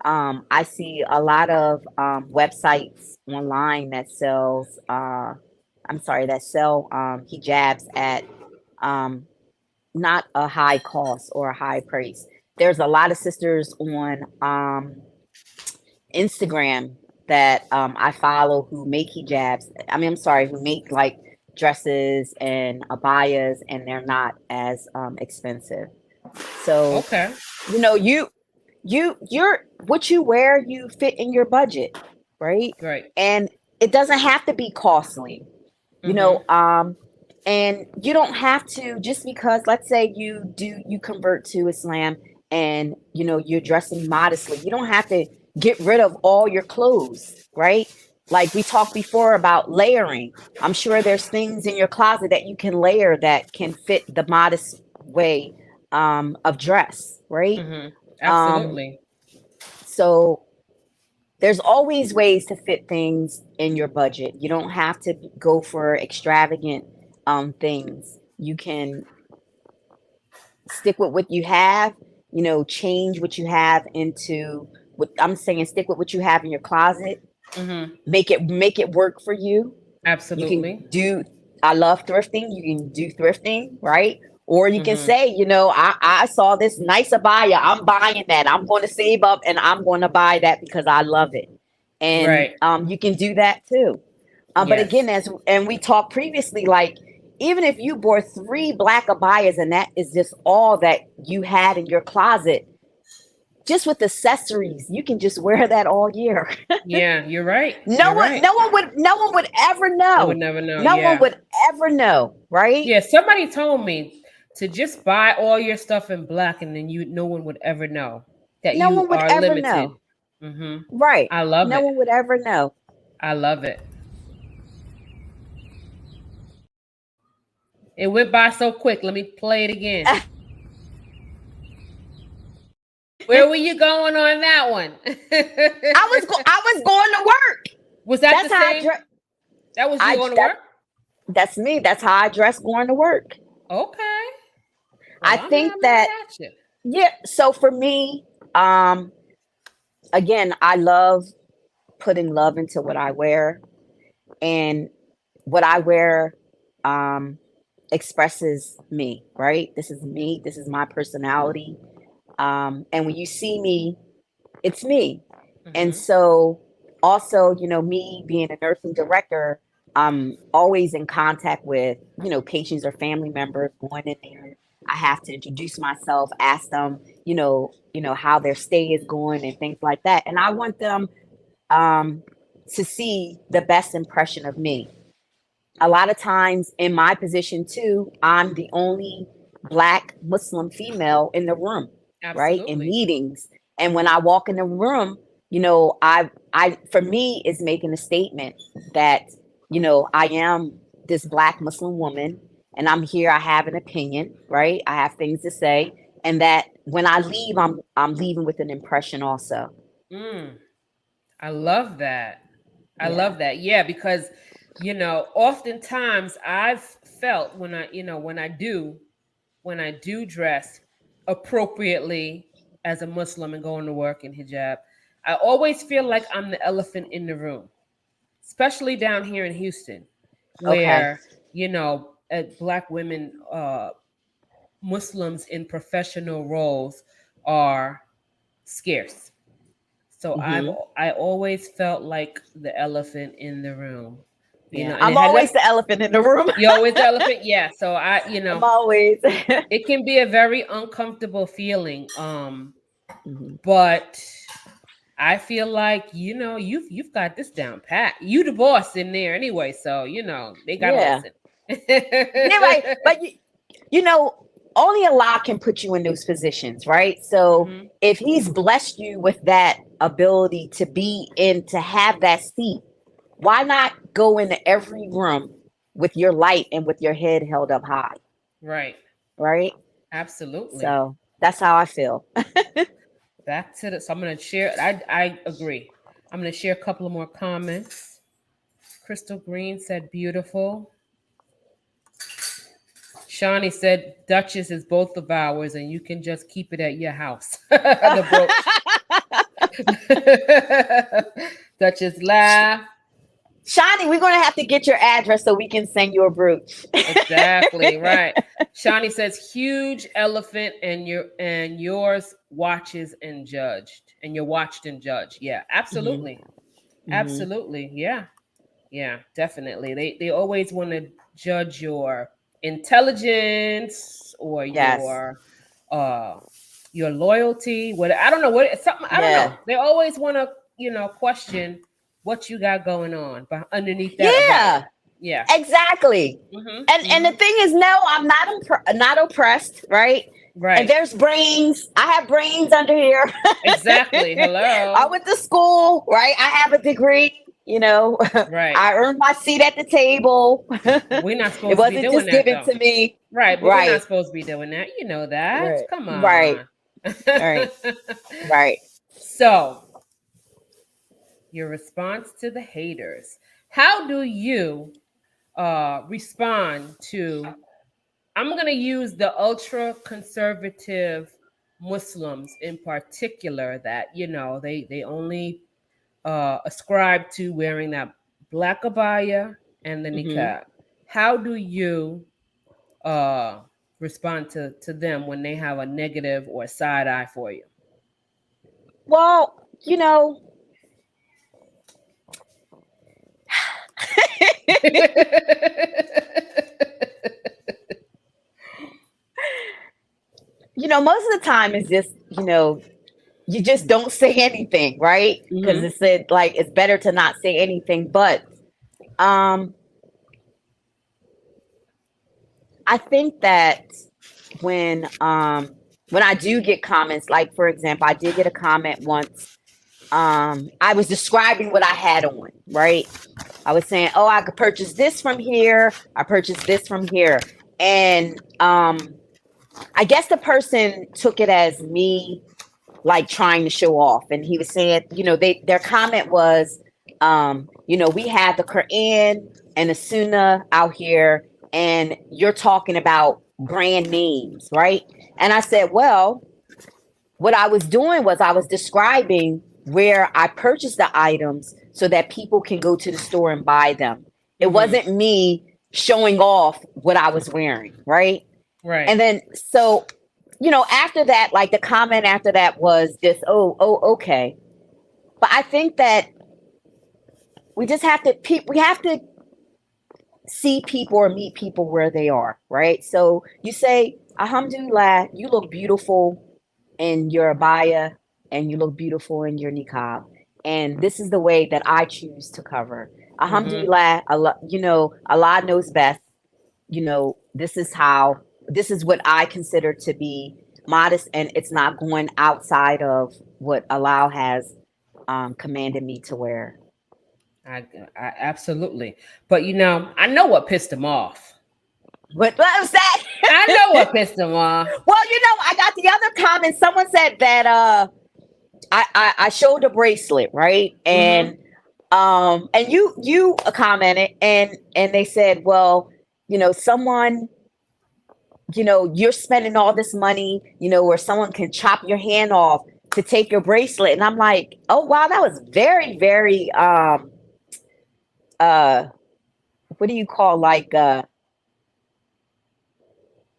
I see a lot of websites online that sell hijabs at not a high cost or a high price. There's a lot of sisters on Instagram that I follow who make hijabs. Who make like dresses and abayas, and they're not as expensive. So okay, you're what you wear, you fit in your budget, right? Right. And it doesn't have to be costly, and you don't have to, just because, let's say you convert to Islam and you're dressing modestly, you don't have to get rid of all your clothes, right? Like we talked before about layering. I'm sure there's things in your closet that you can layer that can fit the modest way of dress, right? Mm-hmm. Absolutely. So there's always ways to fit things in your budget. You don't have to go for extravagant things. You can stick with what you have, change what you have into what I'm saying, stick with what you have in your closet. Mm-hmm. Make it work for you. Absolutely. I love thrifting. You can do thrifting, right? Or you can say, I saw this nice abaya. I'm buying that. I'm going to save up and I'm going to buy that because I love it. And you can do that too. But again, and we talked previously, like, even if you bought 3 black abayas and that is just all that you had in your closet, just with accessories, you can just wear that all year. Yeah, you're right. No one would ever know. I would never know. No one would ever know, right? Yeah, somebody told me to just buy all your stuff in black, and then no one would ever know that no you one would are ever limited. Know. Mm-hmm. Right. I love it. No one would ever know. I love it. It went by so quick. Let me play it again. Where were you going on that one? I was going to work. Was that the same? That was you going to work? That's me. That's how I dress going to work. Okay. Well, I think that, yeah. So for me, again, I love putting love into what I wear. And what I wear expresses me, right? This is me. This is my personality. And when you see me, it's me. And Mm-hmm. so also, me being a nursing director, I'm always in contact with, patients or family members going in there. I have to introduce myself, ask them, how their stay is going and things like that. And I want them um, to see the best impression of me. A lot of times in my position too, I'm the only Black Muslim female in the room, right? In Absolutely. meetings. And when I walk in the room, I for me is making a statement that, I am this Black Muslim woman and I'm here, I have an opinion, right? I have things to say. And that when I leave, I'm leaving with an impression also. Mm, I love that. I Yeah. love that. Yeah, because oftentimes I've felt when I do dress appropriately as a Muslim and going to work in hijab, I always feel like I'm the elephant in the room, especially down here in Houston, Okay. where Black women, Muslims in professional roles are scarce. So Hmm. I always felt like the elephant in the room, Yeah. and I'm it had always the elephant in the room. you always the elephant, yeah. So I'm always. it can be a very uncomfortable feeling, Mhm. but I feel like you've got this down pat. You the boss in there anyway, so they gotta Yeah. listen. Yeah, right. But you know, only Allah can put you in those positions, right? So Hmm. if He's blessed you with that ability to be in, to have that seat, why not go into every room with your light and with your head held up high, Right. right? Absolutely. So that's how I feel. Back to the. So I'm gonna share. I agree. I'm gonna share a couple of more comments. Crystal Green said beautiful. Shawnee said Duchess is both of ours, and you can just keep it at your house. The brooch. Duchess laugh. Shani, we're gonna have to get your address so we can send you a brooch. Exactly right. Shawnee says huge elephant, and yours watches and judged, and you're watched and judged. Yeah, Hmm. absolutely, Hmm. absolutely. Yeah, yeah, definitely. They always want to judge your intelligence or Yes. uh your loyalty. What I don't know what something I don't know. Yeah. They always want to question what you got going on underneath that abaya. Yeah. Yeah. Exactly. Hmm. And the Hmm. thing is, no, I'm not oppressed, right? And Right. there's brains. I have brains under here. Exactly. I Hello. went to school, right? I have a degree. Right. I earned my seat at the table. We're not It supposed to be wasn't doing just that given though. to me. Right, but we're not Right. supposed to be doing that. You know that. Right. Come Right. on. Right. Right. So, your response to the haters. How do you respond to I'm going to use the ultra conservative Muslims in particular that they only ascribe to wearing that black abaya and the Hmm. niqab. How do you uh, respond to them when they have a negative or side eye for you? Well, most of the time it's just, you just don't say anything, right? Because Hmm. it said like it's better to not say anything. But um I think that when I do get comments, like for example, I did get a comment once. I was describing what I had on, right? I was saying, oh, I could purchase this from here, I purchased this from here. And I guess the person took it as me like trying to show off. And he was saying, their comment was, we have the Quran and the Sunnah out here, and you're talking about brand names, right? And I said, well, what I was doing was I was describing where I purchased the items so that people can go to the store and buy them. It wasn't me showing off what I was wearing, right? Right. And then, so, after that, like the comment after that was just, okay. But I think that we just have to, we have to see people or meet people where they are, right? So you say, Alhamdulillah, you look beautiful in your abaya and you look beautiful in your niqab. And this is the way that I choose to cover. Alhamdulillah, Allah, Allah knows best. This is what I consider to be modest, and it's not going outside of what Allah has commanded me to wear. I absolutely. But I know what pissed him off. What was that? I know what pissed him off. Well, I got the other comment. Someone said that I showed a bracelet, right? And you commented, and they said, well, someone, you're spending all this money, where someone can chop your hand off to take your bracelet. And I'm like, oh wow, that was very, very what do you call, like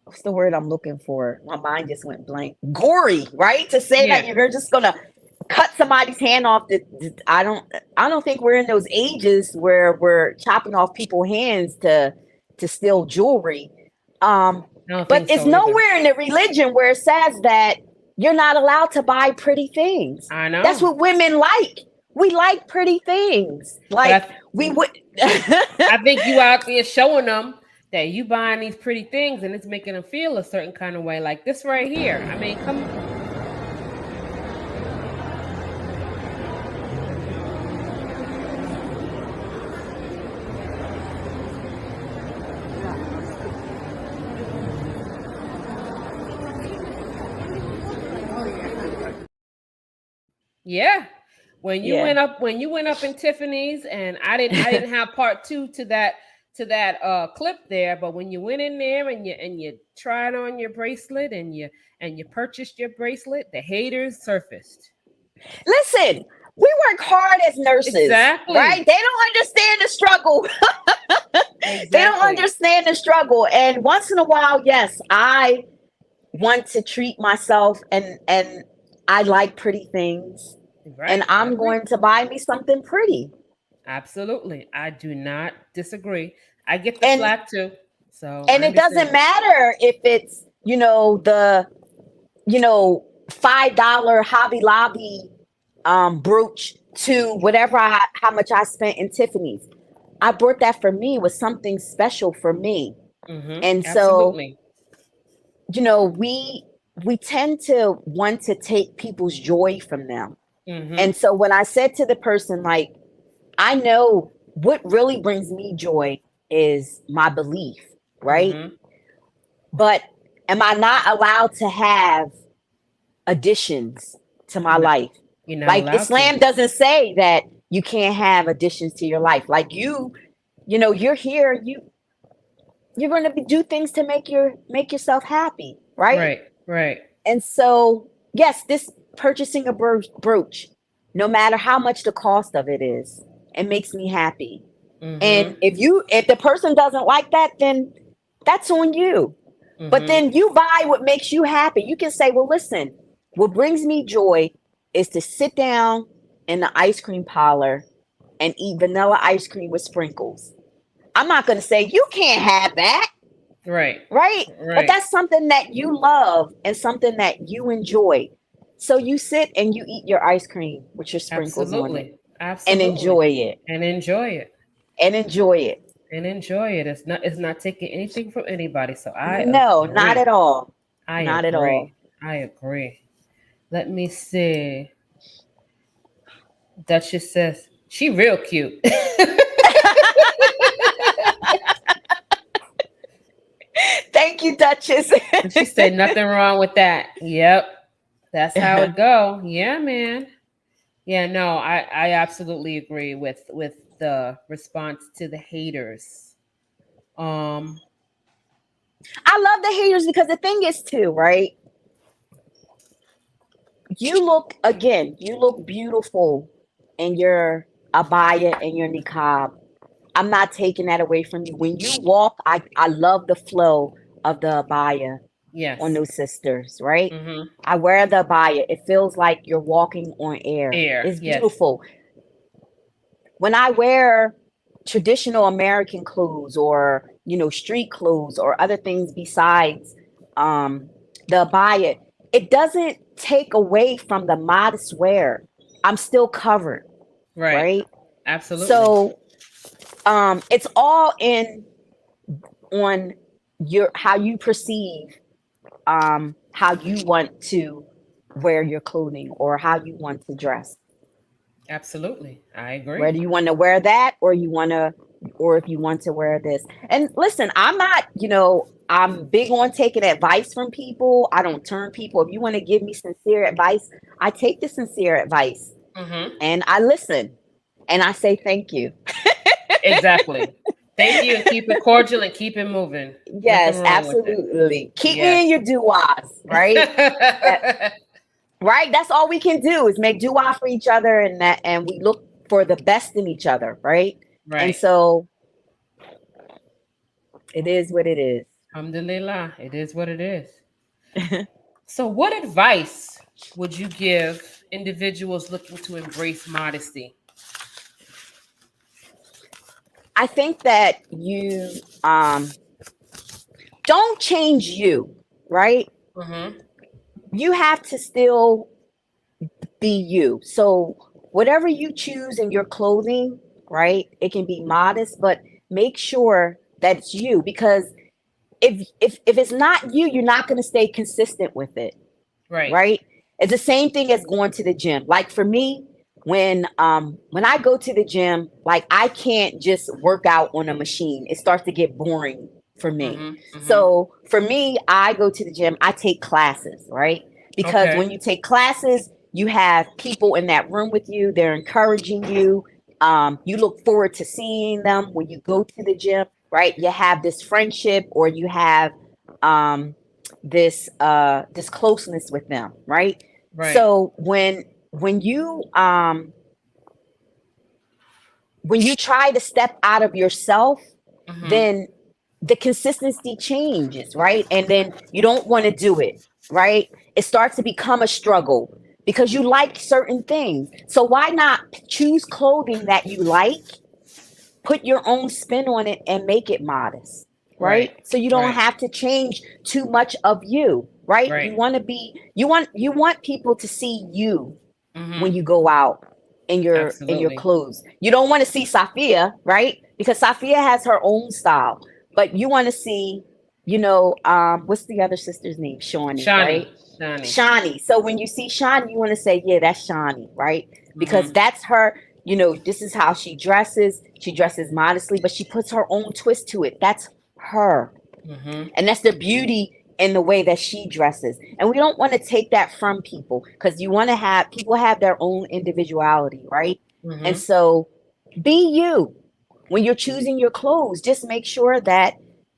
what's the word I'm looking for? My mind just went blank. Gory, right? To say that you're just gonna cut somebody's hand off. I don't think we're in those ages where we're chopping off people's hands to steal jewelry. But it's nowhere in the religion where it says that you're not allowed to buy pretty things. I know. That's what women like. We like pretty things. Like we would. I think you out there showing them that you buying these pretty things and it's making them feel a certain kind of way, like this right here. I mean, come. Yeah. When you went up in Tiffany's, and I didn't have part two to that clip there, but when you went in there and you tried on your bracelet and you purchased your bracelet, the haters surfaced. Listen, we work hard as nurses, exactly. Right? They don't understand the struggle. Exactly. They don't understand the struggle. And once in a while, yes, I want to treat myself, and I like pretty things. Right. And I'm going to buy me something pretty. Absolutely. I do not disagree. I get the flack too. So it doesn't matter if it's, the $5 Hobby Lobby brooch to whatever how much I spent in Tiffany's. I bought that for me, with something special for me. And absolutely. So, we tend to want to take people's joy from them. And so when I said to the person, like, I know what really brings me joy is my belief, right? But am I not allowed to have additions to my life? Like Islam doesn't say that you can't have additions to your life. Like you're here, you're going to do things to make yourself happy, right? Right. And so, yes, this purchasing a brooch, no matter how much the cost of it is, it makes me happy. And if the person doesn't like that, then that's on you. But then you buy what makes you happy. You can say, well, listen, what brings me joy is to sit down in the ice cream parlor and eat vanilla ice cream with sprinkles. I'm not going to say you can't have that. Right. But that's something that you love and something that you enjoy. So you sit and you eat your ice cream with your sprinkles on it. Absolutely. And enjoy it. It's not taking anything from anybody. So agree. Not at all. At all. I agree. Let me see. Duchess says she real cute. Thank you, Duchess. She said nothing wrong with that. Yep. That's how it go. Yeah, man. Yeah, no, I absolutely agree with the response to the haters. I love the haters because the thing is too, right? You look beautiful in your abaya and your niqab. I'm not taking that away from you. When you walk, I love the flow of the abaya on Yes. those sisters, right? Mm-hmm. I wear the abaya. It feels like you're walking on air. Air. It's Yes. beautiful. When I wear traditional American clothes or, street clothes or other things besides the abaya, it doesn't take away from the modest wear. I'm still covered, Right. right? Absolutely. So it's all in on how you perceive how you want to wear your clothing or how you want to dress. Absolutely. I agree. Whether you want to wear that or if you want to wear this. And listen, I'm not, I'm big on taking advice from people. I don't turn people. If you want to give me sincere advice, I take the sincere advice Mm-hmm. and I listen and I say thank you. Exactly. Thank you, and keep it cordial and keep it moving. Yes, Nothing wrong with it. absolutely. Keep me Yes. in your doo-wahs, right? Right? That's all we can do is make dua for each other and we look for the best in each other, right? And Right. so it is what it is. Alhamdulillah. It is what it is. So, what advice would you give individuals looking to embrace modesty? I think that you don't change you, right? Mm-hmm. You have to still be you. So whatever you choose in your clothing, right? It can be modest, but make sure that it's you because if it's not you, you're not going to stay consistent with it, Right. right? It's the same thing as going to the gym. Like for me, when I go to the gym, like I can't just work out on a machine. It starts to get boring for me. Mm-hmm. Mm-hmm. So for me, I go to the gym, I take classes, right? Because Okay. when you take classes, you have people in that room with you, they're encouraging you. You look forward to seeing them when you go to the gym, right? You have this friendship or you have this closeness with them, right? Right. So when you try to step out of yourself, Mm-hmm. then the consistency changes, right? And then you don't want to do it, right? It starts to become a struggle because you like certain things. So why not choose clothing that you like, put your own spin on it and make it modest, right? Right. So you don't Right. have to change too much of you, right? Right. You want people to see you when Mm-hmm. you go out in your Absolutely. clothes. You don't want to see Safiya, right? Because Safiya has her own style, but you want to see, what's the other sister's name? Shawnee, right? Shani. Shani. Shawnee. So when you see Shawnee, you want to say, yeah, that's Shawnee, right? Because Mm-hmm. that's her, this is how she dresses. She dresses modestly, but she puts her own twist to it. That's her. Mm-hmm. And that's the beauty in the way that she dresses. And we don't want to take that from people because you want to have people have their own individuality, right? And Mm-hmm. so be you when you're choosing your clothes. Just make sure that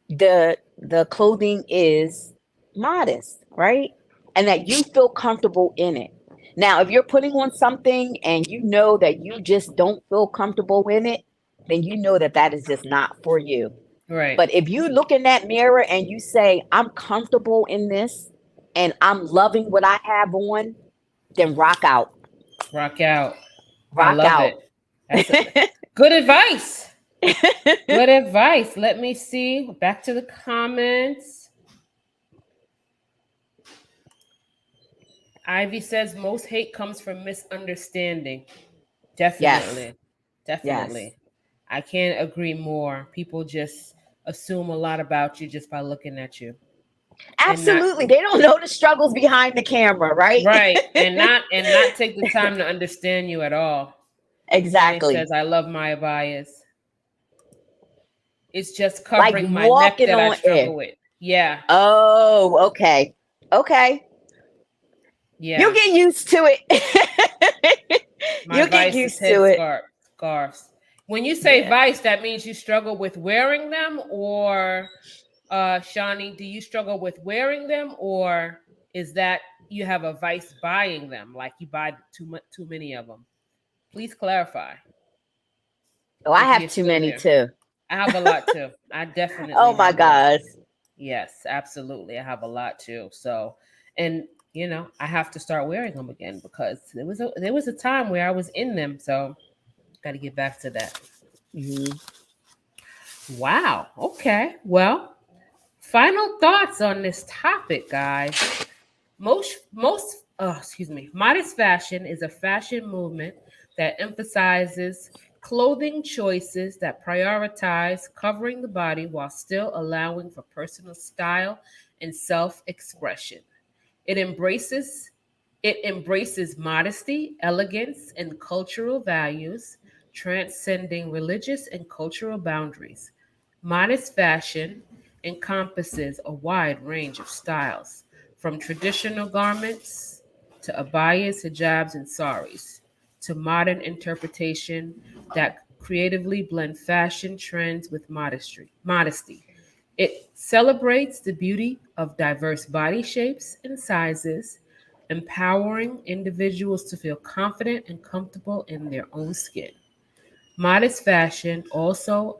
the clothing is modest, right? And that you feel comfortable in it. Now, if you're putting on something and you know that you just don't feel comfortable in it, then you know that that is just not for you. Right. But if you look in that mirror and you say, I'm comfortable in this and I'm loving what I have on, then rock out. Rock out. I Rock love out. it. That's good advice. Good advice. Let me see. Back to the comments. Ivy says most hate comes from misunderstanding. Yes. Definitely. Yes. Definitely. I can't agree more. People just assume a lot about you just by looking at you. And not Absolutely. They don't know the struggles behind the camera, right? right. And not take the time to understand you at all. Shani Exactly. says, I love my abayas. It's just Like covering my neck walking that I on air. struggle with. Yeah. Oh, okay. Okay. You'll Yeah. get used to it. My You'll get vice is used to it. scarves. When you say Yeah. vice, that means you struggle with wearing them, or Shawnee, do you struggle with wearing them, or is that you have a vice buying them, like you buy too many of them? Please clarify. Oh, I if have you're too still many there. too. I have a lot too. I definitely Oh my have a lot. gosh. Yes, absolutely. I have a lot too. So, and I have to start wearing them again because there was a time where I was in them. So, got to get back to that. Mhm. Wow. Okay. Well, final thoughts on this topic, guys. Modest fashion is a fashion movement that emphasizes clothing choices that prioritize covering the body while still allowing for personal style and self-expression. It embraces it embraces modesty, elegance, and cultural values, transcending religious and cultural boundaries. Modest fashion encompasses a wide range of styles, from traditional garments to abayas, hijabs, and sarees, to modern interpretation that creatively blend fashion trends with modesty. It celebrates the beauty of diverse body shapes and sizes, empowering individuals to feel confident and comfortable in their own skin. Modest fashion also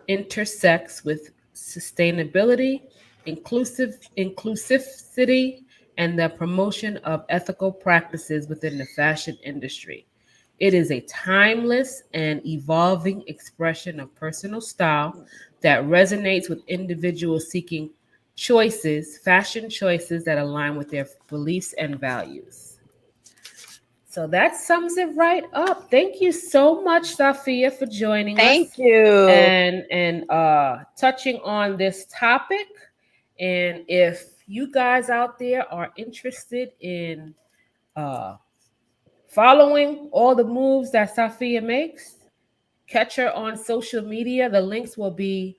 intersects with sustainability, inclusivity, and the promotion of ethical practices within the fashion industry. It is a timeless and evolving expression of personal style that resonates with individuals seeking fashion choices that align with their beliefs and values. So that sums it right up. Thank you so much, Safiya, for joining Thank us you. and touching on this topic. And if you guys out there are interested in uh, following all the moves that Safiya makes, catch her on social media. The links will be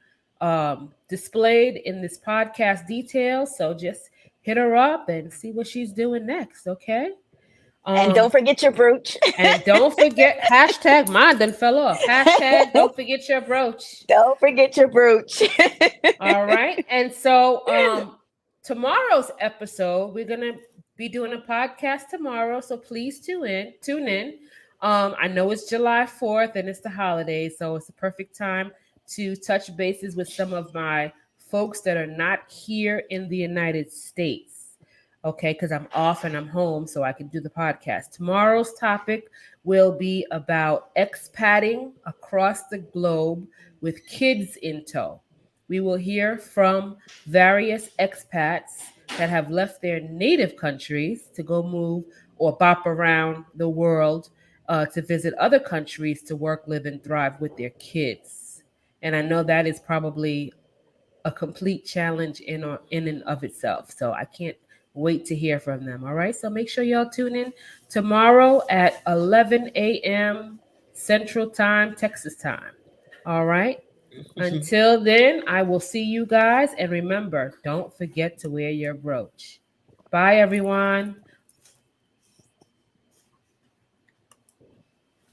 displayed in this podcast details. So just hit her up and see what she's doing next. Okay. And Um, don't forget your brooch. and don't forget hashtag mine done fell off. Hashtag don't forget your brooch. Don't forget your brooch. All right. And so tomorrow's episode, we're gonna be doing a podcast tomorrow. So please tune in. I know it's July 4th and it's the holidays, so it's the perfect time to touch bases with some of my folks that are not here in the United States. Okay, because I'm off and I'm home, so I can do the podcast. Tomorrow's topic will be about expatting across the globe with kids in tow. We will hear from various expats that have left their native countries to go move or bop around the world to visit other countries to work, live, and thrive with their kids. And I know that is probably a complete challenge in and of itself. So I can't wait to hear from them. All right. So make sure y'all tune in tomorrow at 11 a.m. Central Time, Texas time. All right. Until then, I will see you guys. And remember, don't forget to wear your brooch. Bye, everyone.